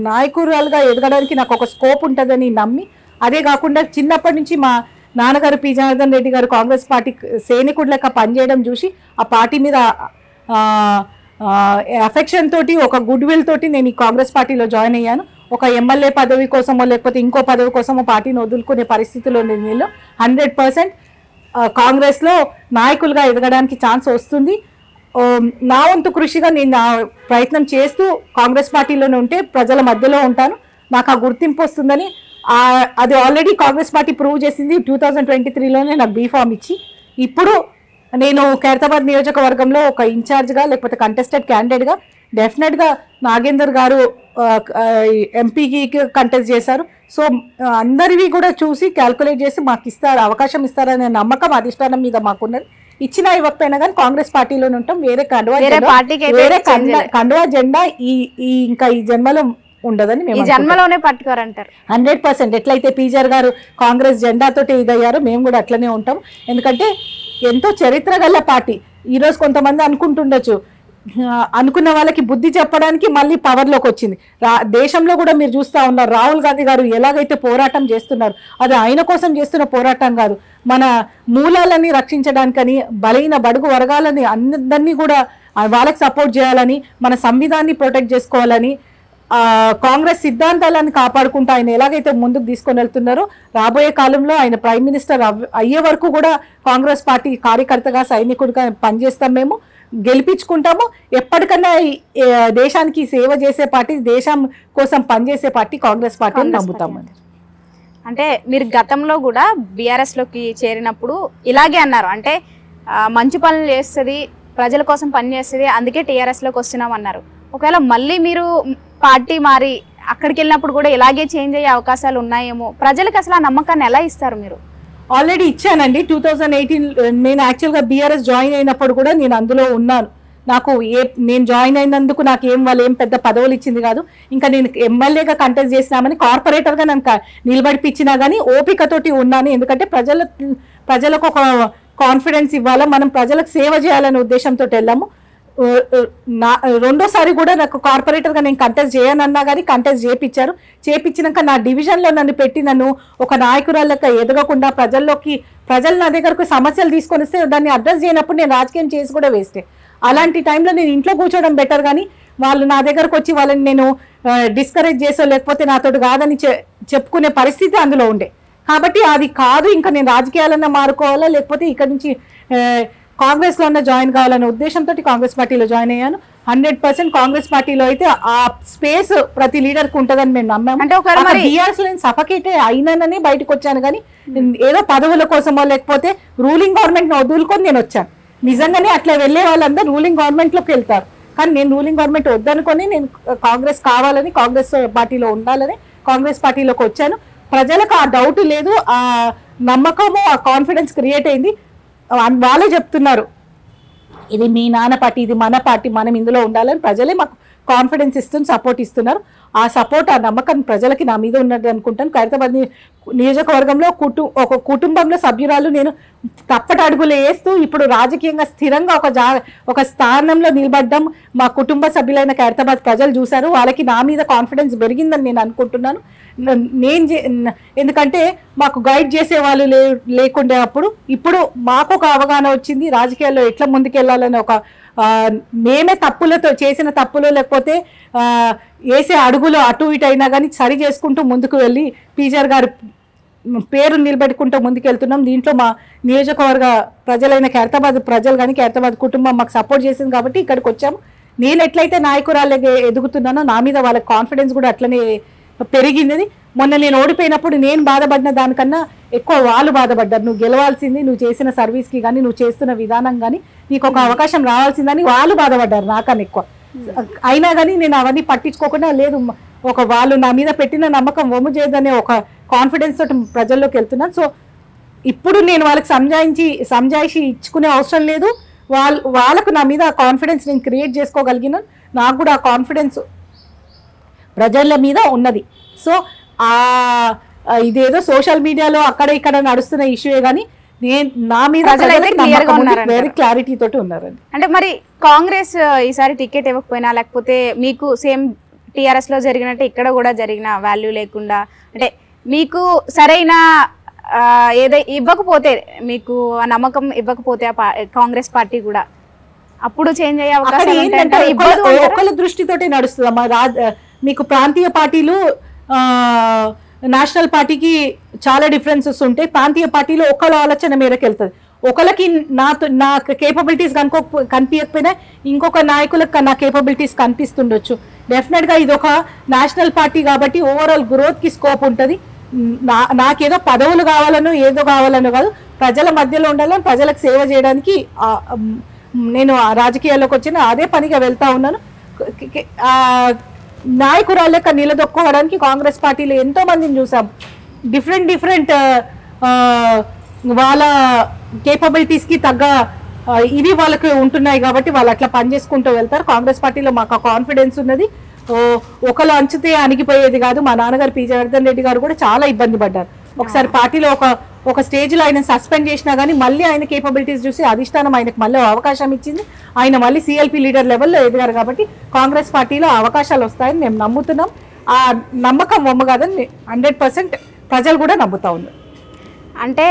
నాయకురాలుగా ఎదగడానికి నాకు ఒక స్కోప్ ఉంటుందని నమ్మి, అదే కాకుండా చిన్నప్పటి నుంచి మా నాన్నగారు పి జనార్దన్ రెడ్డి గారు కాంగ్రెస్ పార్టీ సైనికుడు లెక్క పనిచేయడం చూసి ఆ పార్టీ మీద అఫెక్షన్ తోటి, ఒక గుడ్ విల్ తోటి నేను ఈ కాంగ్రెస్ పార్టీలో జాయిన్ అయ్యాను. ఒక ఎమ్మెల్యే పదవి కోసమో లేకపోతే ఇంకో పదవి కోసమో పార్టీని వదులుకునే పరిస్థితిలో నేను 100% కాంగ్రెస్లో నాయకులుగా ఎదగడానికి ఛాన్స్ వస్తుంది. నా వంతు కృషిగా నేను నా ప్రయత్నం చేస్తూ కాంగ్రెస్ పార్టీలోనే ఉంటే ప్రజల మధ్యలో ఉంటాను, నాకు ఆ గుర్తింపు వస్తుందని అది ఆల్రెడీ కాంగ్రెస్ పార్టీ ప్రూవ్ చేసింది. 2023లోనే నాకు బీఫామ్ ఇచ్చి, ఇప్పుడు నేను ఖైరతాబాద్ నియోజకవర్గంలో ఒక ఇన్ఛార్జ్గా లేకపోతే కంటెస్టెడ్ క్యాండిడేట్గా డెఫినెట్గా నాగేందర్ గారు ఎంపీకి కంటెస్ట్ చేశారు. సో అందరివి కూడా చూసి క్యాల్కులేట్ చేసి మాకు అవకాశం ఇస్తారనే నమ్మకం అధిష్టానం మీద మాకున్నది. ఇచ్చినా ఇవ్వకపోయినా కానీ కాంగ్రెస్ పార్టీలోనే ఉంటాం. వేరే కండువా జెండా ఇంకా ఈ జన్మలో ఉండదని మేము జన్మలోనే పట్టుకోరంటారు. 100%. ఎట్లయితే పీజర్ గారు కాంగ్రెస్ జెండాతోటి ఇదయ్యారో మేము కూడా అట్లనే ఉంటాం. ఎందుకంటే ఎంతో చరిత్ర గల పార్టీ. ఈరోజు కొంతమంది అనుకుంటుండొచ్చు, అనుకున్న వాళ్ళకి బుద్ధి చెప్పడానికి మళ్ళీ పవర్లోకి వచ్చింది. దేశంలో కూడా మీరు చూస్తూ ఉన్నారు, రాహుల్ గాంధీ గారు ఎలాగైతే పోరాటం చేస్తున్నారు, అది ఆయన కోసం చేస్తున్న పోరాటం కాదు, మన మూలాలని రక్షించడానికని, బలైన బడుగు వర్గాలని అందరినీ కూడా వాళ్ళకి సపోర్ట్ చేయాలని, మన సంవిధానాన్ని ప్రొటెక్ట్ చేసుకోవాలని, కాంగ్రెస్ సిద్ధాంతాలను కాపాడుకుంటూ ఆయన ఎలాగైతే ముందుకు తీసుకొని వెళ్తున్నారో రాబోయే కాలంలో ఆయన ప్రైమ్ మినిస్టర్ అయ్యే వరకు కూడా కాంగ్రెస్ పార్టీ కార్యకర్తగా సైనికుడిగా పనిచేస్తాం. మేము గెలిపించుకుంటాము. ఎప్పటికన్నా దేశానికి సేవ చేసే పార్టీ, దేశం కోసం పనిచేసే పార్టీ కాంగ్రెస్ పార్టీని నమ్ముతాము. అంటే మీరు గతంలో కూడా బీఆర్ఎస్లోకి చేరినప్పుడు ఇలాగే అన్నారు, అంటే మంచి పనులు చేస్తుంది, ప్రజల కోసం పనిచేస్తుంది, అందుకే టీఆర్ఎస్లోకి వస్తున్నాం అన్నారు. ఒకవేళ మళ్ళీ మీరు పార్టీ మారి అక్కడికి వెళ్ళినప్పుడు కూడా ఇలాగే చేంజ్ అయ్యే అవకాశాలు ఉన్నాయేమో, ప్రజలకు అసలు ఆ నమ్మకాన్ని ఎలా ఇస్తారు మీరు? ఆల్రెడీ ఇచ్చానండి. 2018 నేను యాక్చువల్గా బీఆర్ఎస్ జాయిన్ అయినప్పుడు కూడా నేను అందులో ఉన్నాను. నాకు నేను జాయిన్ అయినందుకు నాకు వాళ్ళు ఏం పెద్ద పదవులు ఇచ్చింది కాదు. ఇంకా నేను ఎమ్మెల్యేగా కంటెస్ట్ చేసినామని కార్పొరేటర్గా నన్ను నిలబడిపించినా కానీ ఓపికతోటి ఉన్నాను. ఎందుకంటే ప్రజలకు ఒక కాన్ఫిడెన్స్ ఇవ్వాలా, మనం ప్రజలకు సేవ చేయాలనే ఉద్దేశంతో వెళ్ళాము. రెండోసారి కూడా నాకు కార్పొరేటర్గా నేను కంటెస్ట్ చేయనన్నా కానీ కంటెస్ట్ చేపించినాక నా డివిజన్లో నన్ను పెట్టి నన్ను ఒక నాయకురాళ్ళక ఎదగకుండా ప్రజలు నా దగ్గరకు సమస్యలు తీసుకొని వస్తే దాన్ని అడ్రస్ చేయనప్పుడు నేను రాజకీయం చేసి కూడా వేస్టే. అలాంటి టైంలో నేను ఇంట్లో కూర్చోవడం బెటర్, కానీ వాళ్ళు నా దగ్గరకు వచ్చి వాళ్ళని నేను డిస్కరేజ్ చేసో లేకపోతే నాతోటి కాదని చెప్పుకునే పరిస్థితి అందులో ఉండే. కాబట్టి అది కాదు, ఇంకా నేను రాజకీయాలన్నా మారుకోవాలా లేకపోతే ఇక్కడ నుంచి కాంగ్రెస్లో ఉన్న జాయిన్ కావాలనే ఉద్దేశంతో కాంగ్రెస్ పార్టీలో జాయిన్ అయ్యాను. 100% కాంగ్రెస్ పార్టీలో అయితే ఆ స్పేస్ ప్రతి లీడర్కి ఉంటుందని మేము నమ్మాము. అంటే బీఆర్ఎస్ నేను సఫకేట్ అయినానని బయటకు వచ్చాను, కానీ ఏదో పదవుల కోసమో లేకపోతే రూలింగ్ గవర్నమెంట్ వదులుకొని నేను వచ్చాను. నిజంగానే అట్లా వెళ్ళే వాళ్ళందరూ రూలింగ్ గవర్నమెంట్లోకి వెళ్తారు, కానీ నేను రూలింగ్ గవర్నమెంట్ వద్దనుకొని నేను కాంగ్రెస్ కావాలని, కాంగ్రెస్ పార్టీలో ఉండాలని కాంగ్రెస్ పార్టీలోకి వచ్చాను. ప్రజలకు ఆ డౌట్ లేదు, ఆ నమ్మకము, ఆ కాన్ఫిడెన్స్ క్రియేట్ అయింది. వాళ్ళే చెప్తున్నారు ఇది మీ నాన్న పార్టీ, ఇది మన పార్టీ, మనం ఇందులో ఉండాలని ప్రజలే మాకు కాన్ఫిడెన్స్ ఇస్తుంది, సపోర్ట్ ఇస్తున్నారు. ఆ సపోర్ట్, ఆ నమ్మకం ప్రజలకి నా మీద ఉన్నది అనుకుంటాను. ఖైరతాబాద్ నియోజకవర్గంలో ఒక కుటుంబంలో సభ్యురాలు నేను తప్పటి అడుగులు వేస్తూ ఇప్పుడు రాజకీయంగా స్థిరంగా ఒక స్థానంలో నిలబడ్డం మా కుటుంబ సభ్యులైన ఖైరతాబాద్ ప్రజలు చూశారు. వాళ్ళకి నా మీద కాన్ఫిడెన్స్ పెరిగిందని నేను అనుకుంటున్నాను. ఎందుకంటే మాకు గైడ్ చేసే వాళ్ళు లేకుండే అప్పుడు, ఇప్పుడు మాకు ఒక అవగాహన వచ్చింది రాజకీయాల్లో ఎట్లా ముందుకెళ్లాలని. మేమే చేసిన తప్పులు లేకపోతే వేసే అడుగులు అటు ఇటు అయినా కానీ సరి చేసుకుంటూ ముందుకు వెళ్ళి పీజర్ గారి పేరు నిలబెట్టుకుంటూ ముందుకెళ్తున్నాం. దీంట్లో మా నియోజకవర్గ ప్రజలైన ఖైరతాబాద్ ప్రజలు కానీ ఖైరతాబాద్ కుటుంబం మాకు సపోర్ట్ చేసింది కాబట్టి ఇక్కడికి వచ్చాము. నేను ఎట్లయితే నాయకురాళ్ళకి ఎదుగుతున్నానో నా మీద వాళ్ళకి కాన్ఫిడెన్స్ కూడా అట్లనే పెరిగింది. మొన్న నేను ఓడిపోయినప్పుడు నేను బాధపడిన దానికన్నా ఎక్కువ వాళ్ళు బాధపడ్డారు. నువ్వు గెలవాల్సింది, నువ్వు చేసిన సర్వీస్కి కానీ నువ్వు చేస్తున్న విధానం కానీ నీకు ఒక అవకాశం రావాల్సిందని వాళ్ళు బాధపడ్డారు నాకన్నా ఎక్కువ. అయినా కానీ నేను అవన్నీ పట్టించుకోకుండా లేదు, వాళ్ళు నా మీద పెట్టిన నమ్మకం వమ్ము చేయదనే ఒక కాన్ఫిడెన్స్ తోటి ప్రజల్లోకి వెళ్తున్నాను. సో ఇప్పుడు నేను వాళ్ళకి సంజాయిషి ఇచ్చుకునే అవసరం లేదు. వాళ్ళకు నా మీద కాన్ఫిడెన్స్ నేను క్రియేట్ చేసుకోగలిగినాను. నాకు కూడా ఆ కాన్ఫిడెన్స్ ప్రజల మీద ఉన్నది. సో ఇదేదో సోషల్ మీడియాలో అక్కడ ఇక్కడ నడుస్తున్న ఇష్యూయే కానీ నా మీద వెరీ క్లారిటీ తోటి ఉన్నారండి. అంటే మరి కాంగ్రెస్ ఈసారి టికెట్ ఇవ్వకపోయినా లేకపోతే మీకు సేమ్ టీఆర్ఎస్ లో జరిగినట్టు ఇక్కడ కూడా జరిగిన వాల్యూ లేకుండా, అంటే మీకు సరైన ఇవ్వకపోతే, మీకు ఆ నమ్మకం ఇవ్వకపోతే కాంగ్రెస్ పార్టీ కూడా అప్పుడు చేంజ్ అయ్యే అవకాశం ఒకళ్ళ దృష్టితోటి నడుస్తుంది. మీకు ప్రాంతీయ పార్టీలు నేషనల్ పార్టీకి చాలా డిఫరెన్సెస్ ఉంటాయి. ప్రాంతీయ పార్టీలో ఒకళ్ళ ఆలోచన మేరకు వెళ్తుంది. ఒకళ్ళకి నా కేపబిలిటీస్ కనిపించకపోయినా ఇంకొక నాయకులకు నా కేపబిలిటీస్ కనిపిస్తుండొచ్చు. డెఫినెట్గా ఇది ఒక నేషనల్ పార్టీ కాబట్టి ఓవరాల్ గ్రోత్కి స్కోప్ ఉంటుంది. నాకేదో పదవులు కావాలనో ఏదో కావాలనో కాదు, ప్రజల మధ్యలో ఉండాలని, ప్రజలకు సేవ చేయడానికి నేను రాజకీయాల్లోకి వచ్చిన అదే పనిగా వెళ్తా ఉన్నాను. నాయకురాళ్ళక నిలదొక్కోవడానికి కాంగ్రెస్ పార్టీలో ఎంతో మందిని చూసాం. డిఫరెంట్ వాళ్ళ కేపబిలిటీస్కి తగ్గ ఇవి వాళ్ళకి ఉంటున్నాయి కాబట్టి వాళ్ళు అట్లా పనిచేసుకుంటూ వెళ్తారు. కాంగ్రెస్ పార్టీలో మాకు కాన్ఫిడెన్స్ ఉన్నది. ఒకళ్ళు అంచితే అణిగిపోయేది కాదు. మా నాన్నగారు పి జనార్దన్ రెడ్డి గారు కూడా చాలా ఇబ్బంది పడ్డారు. ఒకసారి పార్టీలో ఒక స్టేజ్లో ఆయన సస్పెండ్ చేసినా కానీ మళ్ళీ ఆయన కేపబిలిటీస్ చూసి అధిష్టానం ఆయనకు మళ్ళీ అవకాశం ఇచ్చింది. ఆయన మళ్ళీ సిఎల్పి లీడర్ లెవెల్లో ఎదిగారు కాబట్టి కాంగ్రెస్ పార్టీలో అవకాశాలు వస్తాయని మేము నమ్ముతున్నాం. ఆ నమ్మకం వమ్మ కాదని 100% ప్రజలు కూడా నమ్ముతా ఉన్నారు. అంటే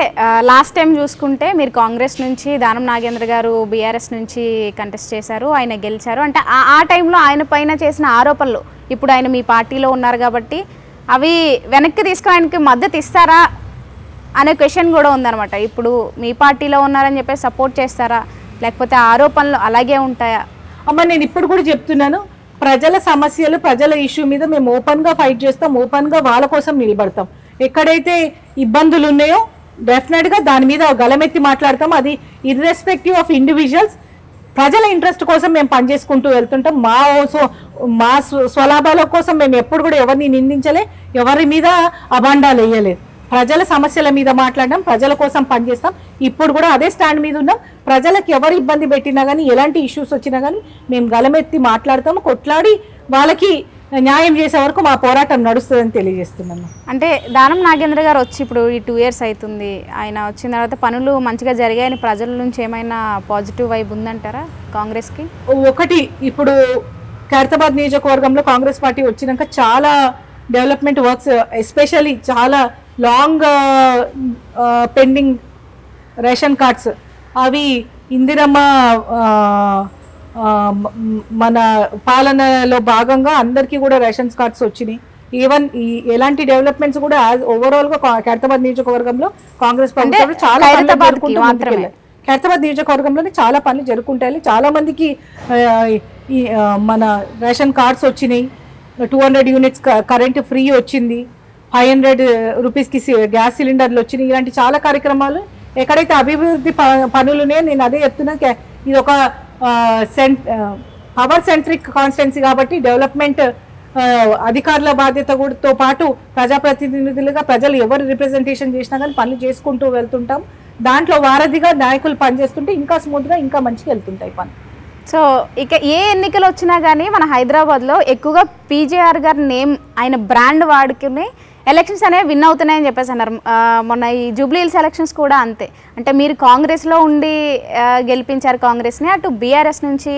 లాస్ట్ టైం చూసుకుంటే మీరు కాంగ్రెస్ నుంచి దానం నాగేంద్ర గారు బీఆర్ఎస్ నుంచి కంటెస్ట్ చేశారు, ఆయన గెలిచారు. అంటే ఆ టైంలో ఆయన పైన చేసిన ఆరోపణలు ఇప్పుడు ఆయన మీ పార్టీలో ఉన్నారు కాబట్టి అవి వెనక్కి తీసుకుని ఆయనకి మద్దతు ఇస్తారా అనే క్వశ్చన్ కూడా ఉందన్నమాట. ఇప్పుడు మీ పార్టీలో ఉన్నారని చెప్పి సపోర్ట్ చేస్తారా, లేకపోతే ఆరోపణలు అలాగే ఉంటాయా? అమ్మ నేను ఇప్పుడు కూడా చెప్తున్నాను, ప్రజల సమస్యలు ప్రజల ఇష్యూ మీద మేము ఓపెన్గా ఫైట్ చేస్తాం, ఓపెన్గా వాళ్ళ కోసం నిలబడతాం. ఎక్కడైతే ఇబ్బందులు ఉన్నాయో డెఫినెట్గా దాని మీద గలమెత్తి మాట్లాడతాం. అది ఇర్రెస్పెక్టివ్ ఆఫ్ ఇండివిజువల్స్. ప్రజల ఇంట్రెస్ట్ కోసం మేము పనిచేసుకుంటూ వెళ్తుంటాం. మా స్వలాభాల కోసం మేము ఎప్పుడు కూడా ఎవరిని నిందించలే, ఎవరి మీద అభాండాలు వేయలేదు. ప్రజల సమస్యల మీద మాట్లాడడం, ప్రజల కోసం పనిచేస్తాం. ఇప్పుడు కూడా అదే స్టాండ్ మీద ఉన్నాం. ప్రజలకు ఎవరు ఇబ్బంది పెట్టినా కానీ, ఎలాంటి ఇష్యూస్ వచ్చినా కానీ మేము గలమెత్తి మాట్లాడతాము. కొట్లాడి వాళ్ళకి న్యాయం చేసే వరకు మా పోరాటం నడుస్తుందని తెలియజేస్తున్నాము. అంటే దానం నాగేంద్ర గారు వచ్చి ఇప్పుడు ఈ 2 years అవుతుంది. ఆయన వచ్చిన తర్వాత పనులు మంచిగా జరిగాయని ప్రజల నుంచి ఏమైనా పాజిటివ్ వైబ్ ఉందంటారా కాంగ్రెస్కి? ఒకటి, ఇప్పుడు ఖైరతాబాద్ నియోజకవర్గంలో కాంగ్రెస్ పార్టీ వచ్చినాక చాలా డెవలప్మెంట్ వర్క్స్, ఎస్పెషల్లీ చాలా లాంగ్ పెండింగ్ రేషన్ కార్డ్స్ అవి ఇందిరమ్మ మన పాలనలో భాగంగా అందరికీ కూడా రేషన్ కార్డ్స్ వచ్చినాయి. ఈవెన్ ఎలాంటి డెవలప్మెంట్స్ కూడా ఓవరాల్గా ఖైరతాబాద్ నియోజకవర్గంలో కాంగ్రెస్ ప్రభుత్వం చాలా ఖైరతాబాద్ నియోజకవర్గంలోనే చాలా పనులు జరుగుతుంటాయి. చాలా మందికి మన రేషన్ కార్డ్స్ వచ్చినాయి, 200 units కరెంట్ ఫ్రీ వచ్చింది, 500 రూపీస్కి గ్యాస్ సిలిండర్లు వచ్చినాయి. ఇలాంటి చాలా కార్యక్రమాలు ఎక్కడైతే అభివృద్ధి పనులునే నేను అదే చెప్తున్నా. ఇది ఒక పవర్ సెంట్రిక్ కాన్స్టిట్యున్సీ కాబట్టి డెవలప్మెంట్ అధికారుల బాధ్యతతో పాటు ప్రజాప్రతినిధులుగా ప్రజలు ఎవరు రిప్రజెంటేషన్ చేసినా కానీ పనులు చేసుకుంటూ వెళ్తుంటాం. దాంట్లో వారధిగా నాయకులు పనిచేస్తుంటే ఇంకా స్మూత్గా ఇంకా మంచిగా వెళ్తుంటాయి పని. సో ఇక ఏ ఎన్నికలు వచ్చినా కానీ మన హైదరాబాద్లో ఎక్కువగా పీజేఆర్ గారి నేమ్, ఆయన బ్రాండ్ వాడుకుని ఎలక్షన్స్ అనేవి విన్ అవుతున్నాయని చెప్పేసి అన్నారు. మొన్న ఈ జూబ్లీ హిల్స్ ఎలక్షన్స్ కూడా అంతే. అంటే మీరు కాంగ్రెస్లో ఉండి గెలిపించారు కాంగ్రెస్ని, అటు బీఆర్ఎస్ నుంచి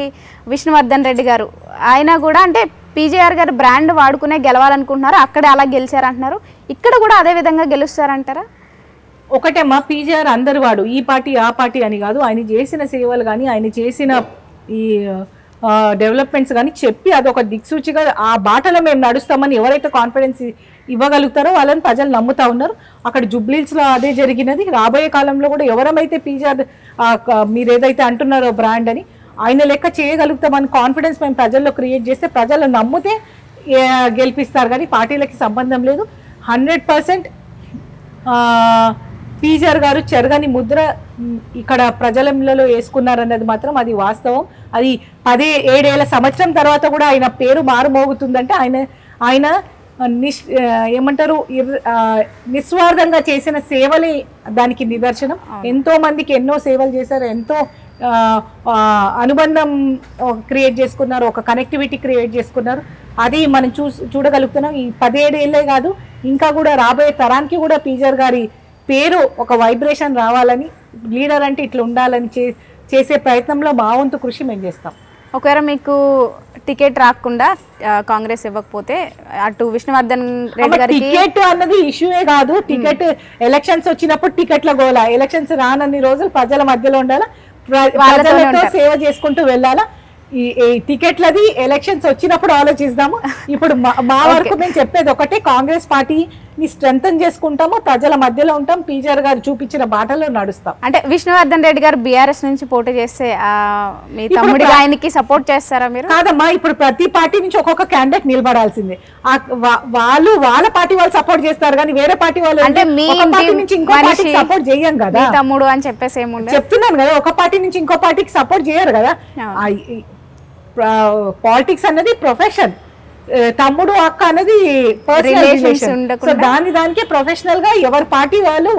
విష్ణువర్ధన్ రెడ్డి గారు ఆయన కూడా అంటే పీజేఆర్ గారు బ్రాండ్ వాడుకునే గెలవాలనుకుంటున్నారు, అక్కడే అలా గెలిచారంటున్నారు. ఇక్కడ కూడా అదే విధంగా గెలుస్తారంటారా? ఒకటేమ్మా, పీజేఆర్ అందరు వాడు, ఈ పార్టీ ఆ పార్టీ అని కాదు. ఆయన చేసిన సేవలు కానీ, ఆయన చేసిన ఈ డెవలప్మెంట్స్ కానీ చెప్పి అదొక దిక్సూచిగా ఆ బాటలో మేము నడుస్తామని ఎవరైతే కాన్ఫిడెన్స్ ఇవ్వగలుగుతారో వాళ్ళని ప్రజలు నమ్ముతా ఉన్నారు. అక్కడ జూబ్లీహిల్స్లో అదే జరిగినది. రాబోయే కాలంలో కూడా ఎవరైతే పీజేఆర్ మీరు ఏదైతే అంటున్నారో బ్రాండ్ అని, ఆయన లెక్క చేయగలుగుతామని కాన్ఫిడెన్స్ మేము ప్రజల్లో క్రియేట్ చేస్తే ప్రజలు నమ్మితే గెలిపిస్తారు. కానీ పార్టీలకి సంబంధం లేదు. 100% పీజేఆర్ గారు చెరగని ముద్ర ఇక్కడ ప్రజలలో వేసుకున్నారన్నది మాత్రం అది వాస్తవం. అది 17 సంవత్సరం తర్వాత కూడా ఆయన పేరు మారుమోగుతుందంటే ఆయన ఏమంటారు నిస్వార్థంగా చేసిన సేవలే దానికి నిదర్శనం. ఎంతో మందికి ఎన్నో సేవలు చేశారు, ఎంతో అనుబంధం క్రియేట్ చేసుకున్నారు, ఒక కనెక్టివిటీ క్రియేట్ చేసుకున్నారు. అది మనం చూడగలుగుతున్నాం. ఈ 17 ఏళ్ళే కాదు, ఇంకా కూడా రాబోయే తరానికి కూడా పీజేఆర్ గారి పేరు ఒక వైబ్రేషన్ రావాలని, లీడర్ అంటే ఇట్లా ఉండాలని చేసే ప్రయత్నంలో మా వంతు కృషి మేము చేస్తాం. ఒకవేళ మీకు టికెట్ రాకుండా కాంగ్రెస్ ఇవ్వకపోతే అటు విష్ణువర్ధన్ రెడ్డి గారికి టికెట్ అన్నది ఇష్యూయే కాదు. టికెట్ ఎలక్షన్స్ వచ్చినప్పుడు టికెట్ల గోల, ఎలక్షన్స్ రానన్ని రోజులు ప్రజల మధ్యలో ఉండాలా, ప్రజలతో సేవ చేసుకుంటూ వెళ్ళాలా. ఈ టికెట్లది ఎలక్షన్స్ వచ్చినప్పుడు ఆలోచిద్దాము. ఇప్పుడు మా వరకు మేము చెప్పేది ఒకటే, కాంగ్రెస్ పార్టీని స్ట్రెంథన్ చేసుకుంటాము, ప్రజల మధ్యలో ఉంటాం, పీజేఆర్ గారు చూపించిన బాటలో నడుస్తాం. అంటే విష్ణువర్ధన్ రెడ్డి గారు బీఆర్ఎస్ నుంచి పోటీ చేస్తే మీ తమ్ముడి ఆయనకి సపోర్ట్ చేస్తారా మీరు? కాదమ్మా, ఇప్పుడు ప్రతి పార్టీ నుంచి ఒక్కొక్క క్యాండిడేట్ నిలబడాల్సిందే. వాళ్ళ పార్టీ వాళ్ళు సపోర్ట్ చేస్తారు కానీ వేరే పార్టీ వాళ్ళు అంటే మీ నుంచి ఇంకో పార్టీకి సపోర్ట్ చేయం కదా. తమ్ముడు అని చెప్పేసి ఏముంది చెప్తున్నాను కదా, ఒక పార్టీ నుంచి ఇంకో పార్టీకి సపోర్ట్ చేయరు కదా. పాలిటిక్స్ అన్నది ప్రొఫెషన్, తమ్ముడు అక్క అనేది పర్సనల్ రిలేషన్. సో దానికి ప్రొఫెషనల్ గా ఎవరి పార్టీ వాళ్ళు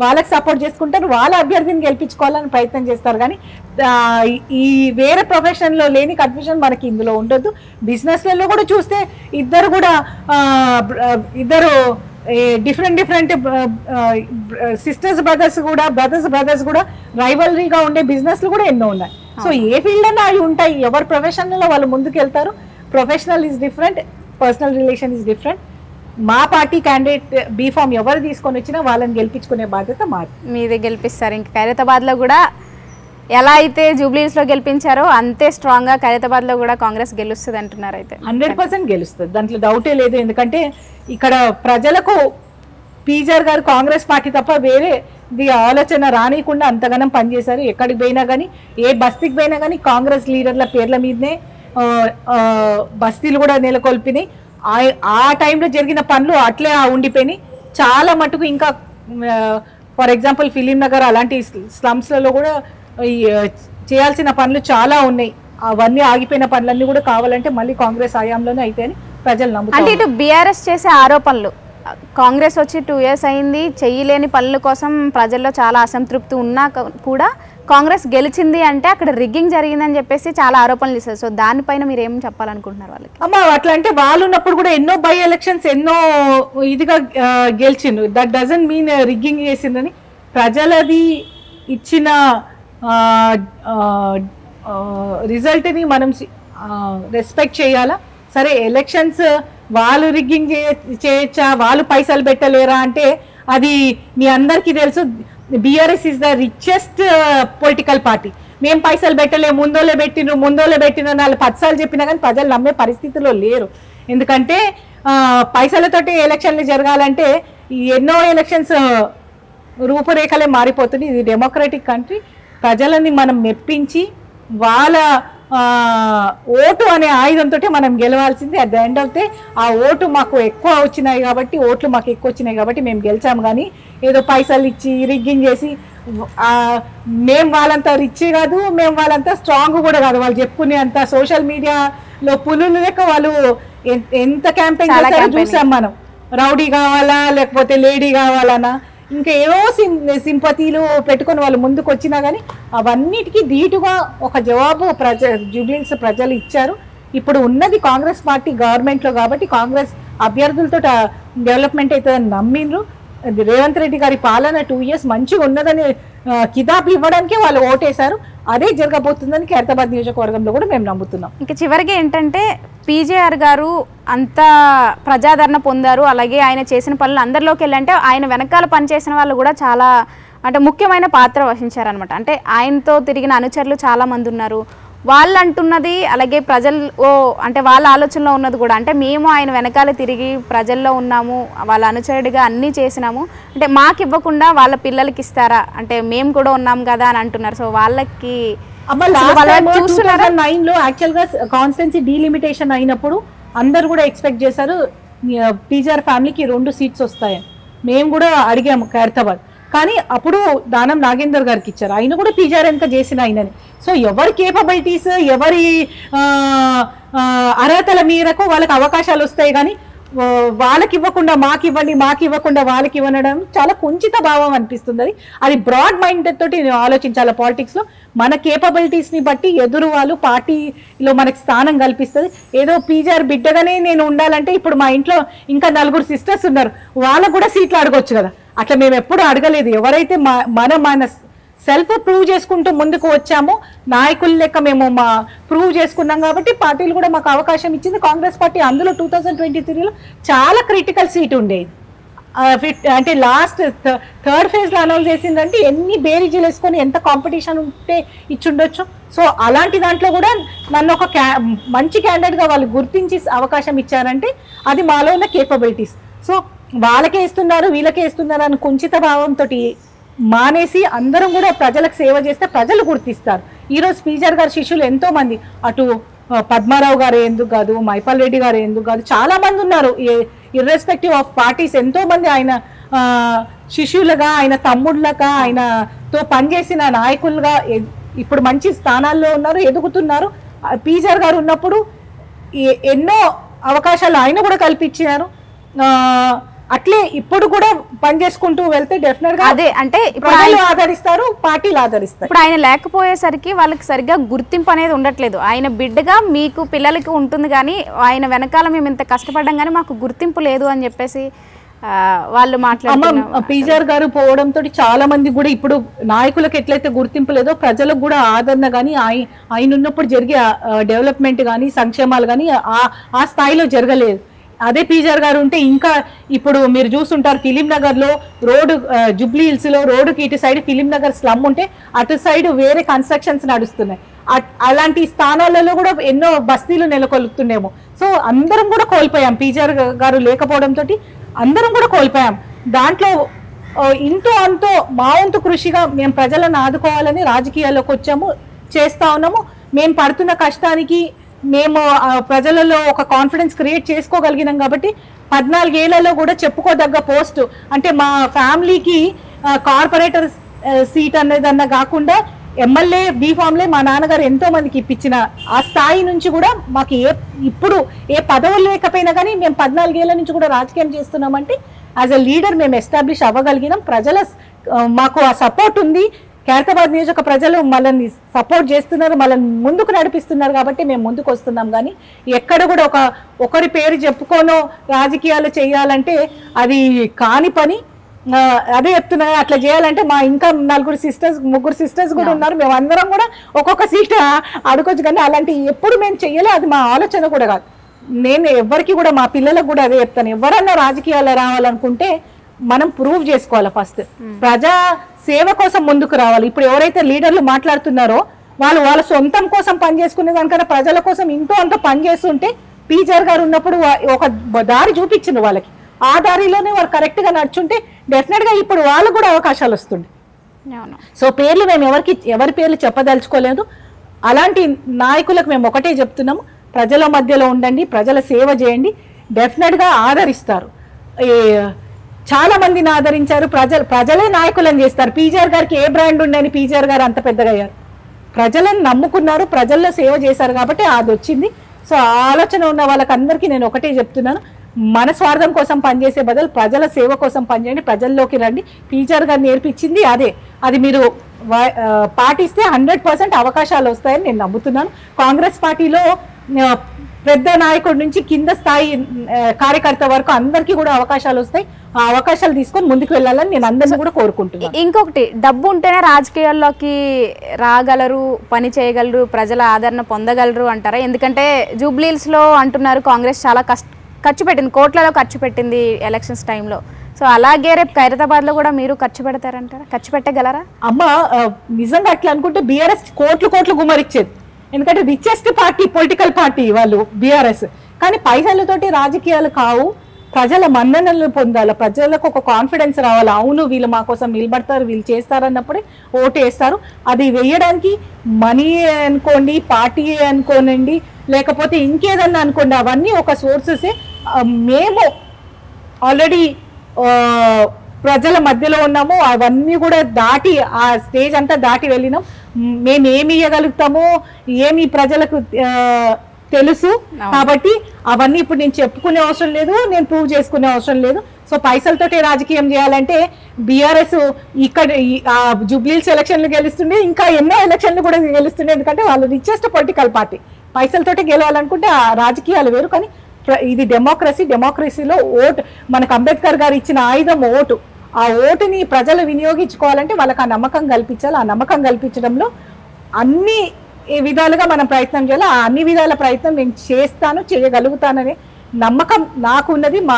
వాళ్ళకి సపోర్ట్ చేసుకుంటారు, వాళ్ళ అభ్యర్థిని గెలిపించుకోవాలని ప్రయత్నం చేస్తారు. కానీ ఈ వేరే ప్రొఫెషన్ లో లేని కన్ఫ్యూజన్ మనకి ఇందులో ఉండొద్దు. బిజినెస్ లలో కూడా చూస్తే ఇద్దరు డిఫరెంట్ సిస్టర్స్ బ్రదర్స్ కూడా రైవలరీగా ఉండే బిజినెస్లు కూడా ఎన్నో ఉన్నాయి. సో ఏ ఫీల్డ్ అన్నా అవి ఉంటాయి, ఎవరి ప్రొఫెషన్లో వాళ్ళు ముందుకు వెళ్తారు. Professional is different, personal relation is different. మా పార్టీ క్యాండిడేట్ బీఫామ్ ఎవరు తీసుకొని వచ్చినా వాళ్ళని గెలిపించుకునే బాధ్యత మాది. మీదే గెలిపిస్తారు. ఇంకా ఖైరతాబాద్లో కూడా ఎలా అయితే జూబ్లీహిల్స్లో గెలిపించారో అంతే స్ట్రాంగ్గా ఖైరతాబాద్లో కూడా కాంగ్రెస్ గెలుస్తుంది అంటున్నారు. అయితే 100% గెలుస్తుంది, దాంట్లో డౌటే లేదు. ఎందుకంటే ఇక్కడ ప్రజలకు పీజేఆర్ గారు కాంగ్రెస్ పార్టీ తప్ప వేరే ఆలోచన రానియకుండా అంతగానం పనిచేశారు. ఎక్కడికి పోయినా కానీ, ఏ బస్తీకి పోయినా కానీ కాంగ్రెస్ లీడర్ల పేర్ల మీదనే బస్తీలు కూడా నెలకొల్పినాయి. ఆ టైంలో జరిగిన పనులు అట్లే ఉండిపోయినాయి. చాలా మటుకు ఇంకా ఫర్ ఎగ్జాంపుల్ ఫిలిం నగర్ అలాంటి స్లమ్స్లలో కూడా చేయాల్సిన పనులు చాలా ఉన్నాయి. అవన్నీ ఆగిపోయిన పనులన్నీ కూడా కావాలంటే మళ్ళీ కాంగ్రెస్ హయాంలోనే అయితే అని ప్రజలు నమ్ముతారు. అంటే ఇటు బీఆర్ఎస్ చేసే ఆరోపణలు, కాంగ్రెస్ వచ్చి 2 years అయింది, చేయలేని పనుల కోసం ప్రజల్లో చాలా అసంతృప్తి ఉన్నా కూడా కాంగ్రెస్ గెలిచింది అంటే అక్కడ రిగ్గింగ్ జరిగిందని చెప్పేసి చాలా ఆరోపణలు ఇస్తారు. సో దానిపైన మీరు ఏం చెప్పాలనుకుంటున్నారు వాళ్ళకి? అమ్మ అట్లా అంటే వాళ్ళు ఉన్నప్పుడు కూడా ఎన్నో బై ఎలక్షన్స్ ఎన్నో ఇదిగా గెలిచిండ్రు. దట్ డజంట్ మీన్ రిగ్గింగ్ చేసిందని. ప్రజలది ఇచ్చిన రిజల్ట్ని మనం రెస్పెక్ట్ చేయాలా. సరే ఎలక్షన్స్ వాళ్ళు రిగ్గింగ్ చేయొచ్చా, వాళ్ళు పైసలు పెట్టలేరా అంటే అది మీ అందరికీ తెలుసు. BRS is the richest political party. మేము పైసలు పెట్టలే, ముందోలే పెట్టిన 10 సార్లు చెప్పినా కానీ ప్రజలు నమ్మే పరిస్థితిలో లేరు. ఎందుకంటే పైసలతోటి ఎలక్షన్లు జరగాలంటే ఎన్నో ఎలక్షన్స్ రూపురేఖలే మారిపోతుంది. ఇది డెమోక్రటిక్ కంట్రీ. ప్రజలని మనం మెప్పించి వాళ్ళ ఓటు అనే ఆయుధంతో మనం గెలవాల్సింది. At the end of the day ఓటు మాకు ఎక్కువ వచ్చినాయి కాబట్టి, ఓట్లు మాకు ఎక్కువ వచ్చినాయి కాబట్టి మేము గెలిచాము. కానీ ఏదో పైసలు ఇచ్చి రిగ్గింగ్ చేసి మేము వాళ్ళంతా రిచ్ కాదు, మేము వాళ్ళంతా స్ట్రాంగ్ కూడా కాదు. వాళ్ళు చెప్పుకునే అంత సోషల్ మీడియాలో పులులు లెక్క వాళ్ళు ఎంత క్యాంపెయిన్ చేస్తారో చూసాం మనం. రౌడీ కావాలా లేకపోతే లేడీ కావాలనా ఇంకా ఏవో సింపతీలు పెట్టుకొని వాళ్ళు ముందుకు వచ్చినా కానీ అవన్నిటికీ ధీటుగా ఒక జవాబు జూబ్లీహిల్స్ ప్రజలు ఇచ్చారు. ఇప్పుడు ఉన్నది కాంగ్రెస్ పార్టీ గవర్నమెంట్లో కాబట్టి కాంగ్రెస్ అభ్యర్థులతో డెవలప్మెంట్ అవుతుందని నమ్మిండ్రు. రేవంత్ రెడ్డి గారి పాలన 2 years మంచిగా ఉన్నదని కితాబు ఇవ్వడానికి వాళ్ళు ఓటేశారు. అదే జరగబోతుందని ఖైరతాబాద్ నియోజకవర్గంలో కూడా మేము నమ్ముతున్నాం. ఇంకా చివరికి ఏంటంటే పీజేఆర్ గారు అంత ప్రజాదరణ పొందారు. అలాగే ఆయన చేసిన పనులు అందరిలోకి వెళ్ళంటే ఆయన వెనకాల పనిచేసిన వాళ్ళు కూడా చాలా అంటే ముఖ్యమైన పాత్ర వహించారనమాట. అంటే ఆయనతో తిరిగిన అనుచరులు చాలామంది ఉన్నారు. వాళ్ళు అంటున్నది అలాగే ప్రజలు అంటే వాళ్ళ ఆలోచనలో ఉన్నది కూడా అంటే మేము ఆయన వెనకాల తిరిగి ప్రజల్లో ఉన్నాము, వాళ్ళ అనుచరుడిగా అన్నీ చేసినాము, అంటే మాకు ఇవ్వకుండా వాళ్ళ పిల్లలకి ఇస్తారా అంటే మేము కూడా ఉన్నాం కదా అని అంటున్నారు. సో వాళ్ళకి 2009లో యాక్చువల్గా కాన్స్టిట్యున్సీ డీలిమిటేషన్ అయినప్పుడు అందరు కూడా ఎక్స్పెక్ట్ చేశారు పీజీఆర్ ఫ్యామిలీకి 2 seats వస్తాయని. మేము కూడా అడిగాము ఖైరతాబాద్. కానీ అప్పుడు దానం నాగేందర్ గారికి ఇచ్చారు. ఆయన కూడా పీజీఆర్ వెనక చేసిన ఆయనని. సో ఎవరి కేపబిలిటీస్ ఎవరి అర్హతల మేరకు వాళ్ళకి అవకాశాలు వస్తాయి. కానీ వాళ్ళకి ఇవ్వకుండా మాకు ఇవ్వకుండా వాళ్ళకి ఇవ్వడం చాలా కుంచిత భావం అనిపిస్తుంది. అది బ్రాడ్ మైండ్ తోటి ఆలోచించాలి పాలిటిక్స్లో. మన కేపబిలిటీస్ని బట్టి ఎదురు వాళ్ళు పార్టీలో మనకి స్థానం కల్పిస్తుంది. ఏదో పీజీఆర్ బిడ్డగానే నేను ఉండాలంటే ఇప్పుడు మా ఇంట్లో ఇంకా 4 sisters ఉన్నారు, వాళ్ళకు కూడా సీట్లు అడగొచ్చు కదా. అట్లా మేము ఎప్పుడు అడగలేదు. ఎవరైతే మన సెల్ఫ్ ప్రూవ్ చేసుకుంటూ ముందుకు వచ్చామో నాయకుల లెక్క మేము ప్రూవ్ చేసుకున్నాం కాబట్టి పార్టీలు కూడా మాకు అవకాశం ఇచ్చింది. కాంగ్రెస్ పార్టీ అందులో 2023లో చాలా క్రిటికల్ సీట్ ఉండేది. అంటే లాస్ట్ 3rd phase అనౌన్స్ చేసిందంటే ఎన్ని బేరీజీలు వేసుకొని ఎంత కాంపిటీషన్ ఉంటే ఇచ్చుండొచ్చు. సో అలాంటి దాంట్లో కూడా నన్ను ఒక మంచి క్యాండిడేట్గా వాళ్ళు గుర్తించి అవకాశం ఇచ్చారంటే అది మాలో ఉన్న కేపబిలిటీస్. సో వాళ్ళకే ఇస్తున్నారు వీళ్ళకే ఇస్తున్నారు అని కుంచిత భావంతో మానేసి అందరం కూడా ప్రజలకు సేవ చేస్తే ప్రజలు గుర్తిస్తారు. ఈరోజు పీజీఆర్ గారి శిష్యులు ఎంతోమంది, అటు పద్మారావు గారు ఎందుకు కాదు, మైపాల్ రెడ్డి గారు ఎందుకు కాదు, చాలా మంది ఉన్నారు. ఇర్రెస్పెక్టివ్ ఆఫ్ పార్టీస్ ఎంతోమంది ఆయన శిష్యులుగా, ఆయన తమ్ముళ్ళగా, ఆయనతో పనిచేసిన నాయకులుగా ఇప్పుడు మంచి స్థానాల్లో ఉన్నారు, ఎదుగుతున్నారు. పీజీఆర్ గారు ఉన్నప్పుడు ఎన్నో అవకాశాలు ఆయన కూడా కల్పించారు. అట్లే ఇప్పుడు కూడా పనిచేసుకుంటూ వెళ్తే డెఫినెట్ గా అదే అంటే ప్రజలు ఆదరిస్తారు, పార్టీలు ఆదరిస్తారు. ఇప్పుడు ఆయన లేకపోయేసరికి వాళ్ళకి సరిగ్గా గుర్తింపు అనేది ఉండట్లేదు. ఆయన బిడ్డగా మీకు పిల్లలకి ఉంటుంది కానీ ఆయన వెనకాల మేము ఇంత కష్టపడ్డాం కానీ మాకు గుర్తింపు లేదు అని చెప్పేసి వాళ్ళు మాట్లాడుతున్నారు. పీజీఆర్ గారు పోవడంతో చాలా మంది కూడా ఇప్పుడు నాయకులకు ఎట్లయితే గుర్తింపు లేదో ప్రజలకు కూడా ఆదరణ కానీ ఆయన ఉన్నప్పుడు జరిగే డెవలప్మెంట్ కానీ సంక్షేమాలు కానీ ఆ స్థాయిలో జరగలేదు. అదే పీజీఆర్ గారు ఉంటే ఇంకా ఇప్పుడు మీరు చూస్తుంటారు ఫిలిం నగర్లో రోడ్డు, జూబ్లీహిల్స్లో రోడ్డుకి ఇటు సైడ్ ఫిలిం నగర్ స్లమ్ ఉంటే అటు సైడ్ వేరే కన్స్ట్రక్షన్స్ నడుస్తున్నాయి. అలాంటి స్థానాలలో కూడా ఎన్నో బస్తీలు నెలకొల్పుతుండేమో. సో అందరం కూడా కోల్పోయాం, పీజీఆర్ గారు లేకపోవడంతో అందరం కూడా కోల్పోయాం. దాంట్లో ఇంతో అంతో మా వంతు కృషిగా మేము ప్రజలను ఆదుకోవాలని రాజకీయాల్లోకి వచ్చాము, చేస్తూ ఉన్నాము. మేము పడుతున్న కష్టానికి మేము ప్రజలలో ఒక కాన్ఫిడెన్స్ క్రియేట్ చేసుకోగలిగినాం కాబట్టి 14 ఏళ్లలో కూడా చెప్పుకోదగ్గ పోస్టు అంటే మా ఫ్యామిలీకి కార్పొరేటర్ సీట్ అనేదన్నా కాకుండా ఎమ్మెల్యే బీఫామ్లే మా నాన్నగారు ఎంతో మందికి ఇప్పించిన ఆ స్థాయి నుంచి కూడా మాకు ఇప్పుడు ఏ పదవులు లేకపోయినా కానీ మేము 14 ఏళ్ల నుంచి కూడా రాజకీయం చేస్తున్నామంటే యాజ్ అ లీడర్ మేము ఎస్టాబ్లిష్ అవ్వగలిగినాం. మాకు ఆ సపోర్ట్ ఉంది. ఖైరతాబాద్ నియోజక ప్రజలు మనల్ని సపోర్ట్ చేస్తున్నారు, మనల్ని ముందుకు నడిపిస్తున్నారు కాబట్టి మేము ముందుకు వస్తున్నాం. కానీ ఎక్కడ కూడా ఒకరి పేరు చెప్పుకోనో రాజకీయాలు చేయాలంటే అది కాని పని. అదే చెప్తున్నా, అట్లా చేయాలంటే మా ఇంకా 3 సిస్టర్స్ కూడా ఉన్నారు. మేము అందరం కూడా ఒక్కొక్క సీట్ అడుకోవచ్చు, కానీ అలాంటి ఎప్పుడు మేము చెయ్యలే. అది మా ఆలోచన కూడా కాదు. నేను ఎవరికి కూడా మా పిల్లలకు కూడా అదే చెప్తాను, ఎవరన్నా రాజకీయాలు రావాలనుకుంటే మనం ప్రూవ్ చేసుకోవాలి. ఫస్ట్ ప్రజా సేవ కోసం ముందుకు రావాలి. ఇప్పుడు ఎవరైతే లీడర్లు మాట్లాడుతున్నారో వాళ్ళ సొంతం కోసం పనిచేసుకునే దానికన్నా ప్రజల కోసం ఇంతో అంత పనిచేస్తుంటే పీజర్ గారు ఉన్నప్పుడు ఒక దారి చూపించింది వాళ్ళకి. ఆ దారిలోనే వాళ్ళు కరెక్ట్ గా నడుచుంటే డెఫినెట్ గా ఇప్పుడు వాళ్ళకు కూడా అవకాశాలు వస్తుంది. సో పేర్లు మేము ఎవరి పేర్లు చెప్పదలుచుకోలేదు. అలాంటి నాయకులకు మేము ఒకటే చెప్తున్నాము, ప్రజల మధ్యలో ఉండండి, ప్రజల సేవ చేయండి, డెఫినెట్ గా ఆదరిస్తారు. చాలా మందిని ఆదరించారు. ప్రజలే నాయకులను చేస్తారు. పీజీఆర్ గారికి ఏ బ్రాండ్ ఉండని పీజీఆర్ గారు అంత పెద్దగా అయ్యారు. ప్రజలను నమ్ముకున్నారు, ప్రజల్లో సేవ చేశారు కాబట్టి అది వచ్చింది. సో ఆ ఆలోచన ఉన్న వాళ్ళకందరికీ నేను ఒకటే చెప్తున్నాను, మన స్వార్థం కోసం పనిచేసే బదులు ప్రజల సేవ కోసం పనిచేయండి, ప్రజల్లోకి రండి. పీజీఆర్ గారు నేర్పించింది అదే. అది మీరు పాటిస్తే 100% అవకాశాలు వస్తాయని నేను నమ్ముతున్నాను. కాంగ్రెస్ పార్టీలో పెద్ద నాయకుడి నుంచి కింద స్థాయి కార్యకర్త వరకు అందరికీ కూడా అవకాశాలు వస్తాయి. ఆ అవకాశాలు తీసుకొని ముందుకు వెళ్ళాలని నేను అందరినీ కూడా కోరుకుంటున్నాను. ఇంకొకటి, డబ్బు ఉంటేనే రాజకీయాల్లోకి రాగలరు, పని చేయగలరు, ప్రజల ఆదరణ పొందగలరు అంటారా? ఎందుకంటే జూబ్లీహిల్స్లో అంటున్నారు కాంగ్రెస్ చాలా ఖర్చు పెట్టింది, కోట్లలో ఖర్చు పెట్టింది ఎలక్షన్స్ టైంలో. సో అలాగే రేపు ఖైరతాబాద్లో కూడా మీరు ఖర్చు పెడతారంటారా? ఖర్చు పెట్టగలరా? అమ్మ నిజంగా అట్లా అనుకుంటే బీఆర్ఎస్ కోట్లు గుమ్మరిచ్చేది. ఎందుకంటే రిచెస్ట్ పార్టీ, పొలిటికల్ పార్టీ వాళ్ళు బీఆర్ఎస్. కానీ పైసలతోటి రాజకీయాలు కావు. ప్రజల మన్ననలు పొందాలి, ప్రజలకు ఒక కాన్ఫిడెన్స్ రావాలి. అవును వీళ్ళు మా కోసం నిలబడతారు, వీళ్ళు చేస్తారన్నప్పుడే ఓటు వేస్తారు. అది వేయడానికి మనీ అనుకోండి, పార్టీ అనుకోనండి, లేకపోతే ఇంకేదన్నా అనుకోండి, అవన్నీ ఒక సోర్సెసే. మేము ఆల్రెడీ ప్రజల మధ్యలో ఉన్నాము, అవన్నీ కూడా దాటి ఆ స్టేజ్ అంతా దాటి వెళ్ళినాం. మేము ఏమి ఇవ్వగలుగుతామో ఏమి ప్రజలకు తెలుసు కాబట్టి అవన్నీ ఇప్పుడు నేను చెప్పుకునే అవసరం లేదు, నేను ప్రూవ్ చేసుకునే అవసరం లేదు. సో పైసలతోటి రాజకీయం చేయాలంటే బీఆర్ఎస్ ఇక్కడ జూబ్లీహిల్స్ ఎలక్షన్లు గెలుస్తుండే, ఇంకా ఎన్నో ఎలక్షన్లు కూడా గెలుస్తుండే. ఎందుకంటే వాళ్ళు రిచెస్ట్ పొలిటికల్ పార్టీ. పైసలతోటి గెలవాలనుకుంటే ఆ రాజకీయాలు వేరు. కానీ ఇది డెమోక్రసీలో ఓటు, మనకు అంబేద్కర్ గారు ఇచ్చిన ఆయుధం ఓటు. ఆ ఓటుని ప్రజలు వినియోగించుకోవాలంటే వాళ్ళకి ఆ నమ్మకం కల్పించాలి. ఆ నమ్మకం కల్పించడంలో అన్ని విధాలుగా మనం ప్రయత్నం చేయాలి. ఆ అన్ని విధాల ప్రయత్నం నేను చేయగలుగుతాననే నమ్మకం నాకు ఉన్నది, మా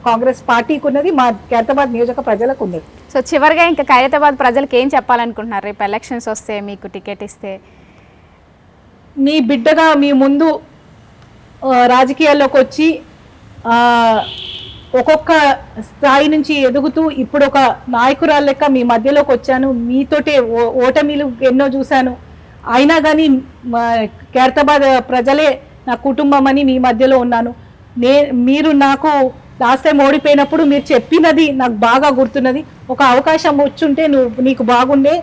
కాంగ్రెస్ పార్టీకి ఉన్నది, మా ఖైరతాబాద్ నియోజక ప్రజలకు ఉన్నది. సో చివరిగా ఇంకా ఖైరతాబాద్ ప్రజలకు ఏం చెప్పాలనుకుంటున్నారు రేపు ఎలక్షన్స్ వస్తే, మీకు టికెట్ ఇస్తే? మీ బిడ్డగా మీ ముందు రాజకీయాల్లోకి వచ్చి ఒక్కొక్క స్థాయి నుంచి ఎదుగుతూ ఇప్పుడు ఒక నాయకురాలు లెక్క మీ మధ్యలోకి వచ్చాను. మీతోటే ఓటమిలు ఎన్నో చూశాను. అయినా కానీ ఖైరతాబాద్ ప్రజలే నా కుటుంబం అని మీ మధ్యలో ఉన్నాను. మీరు నాకు లాస్ట్ టైం ఓడిపోయినప్పుడు మీరు చెప్పినది నాకు బాగా గుర్తున్నది. ఒక అవకాశం వచ్చుంటే నీకు బాగుండే,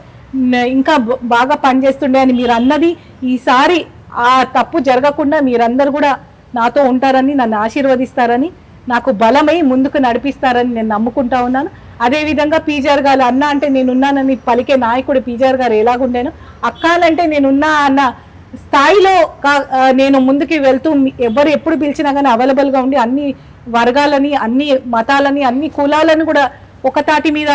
ఇంకా బాగా పనిచేస్తుండే అని మీరు అన్నది. ఈసారి ఆ తప్పు జరగకుండా మీరందరూ కూడా నాతో ఉంటారని, నన్ను ఆశీర్వదిస్తారని, నాకు బలమై ముందుకు నడిపిస్తారని నేను నమ్ముకుంటా ఉన్నాను. అదేవిధంగా పీజీఆర్ గారు అన్న అంటే నేనున్నానని పలికే నాయకుడు పీజీఆర్ గారు ఎలాగుండేను, అక్కాలంటే నేనున్నా అన్న స్థాయిలో నేను ముందుకి వెళ్తూ ఎవరు ఎప్పుడు పిలిచినా కానీ అవైలబుల్గా ఉండి అన్ని వర్గాలని, అన్ని మతాలని, అన్ని కులాలను కూడా ఒక తాటి మీద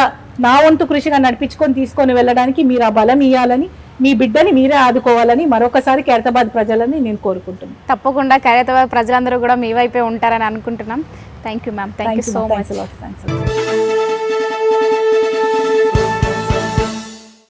నా వంతు కృషిగా నడిపించుకొని తీసుకొని వెళ్ళడానికి మీరు ఆ బలం ఇవ్వాలని, మీ బిడ్డని మీరే ఆదుకోవాలని మరొకసారి ఖైరతాబాద్ ప్రజలని నేను కోరుకుంటున్నాను. తప్పకుండా ఖైరతాబాద్ ప్రజలందరూ కూడా మీ వైపే ఉంటారని అనుకుంటున్నాం. Thank you ma'am. Thank you so much.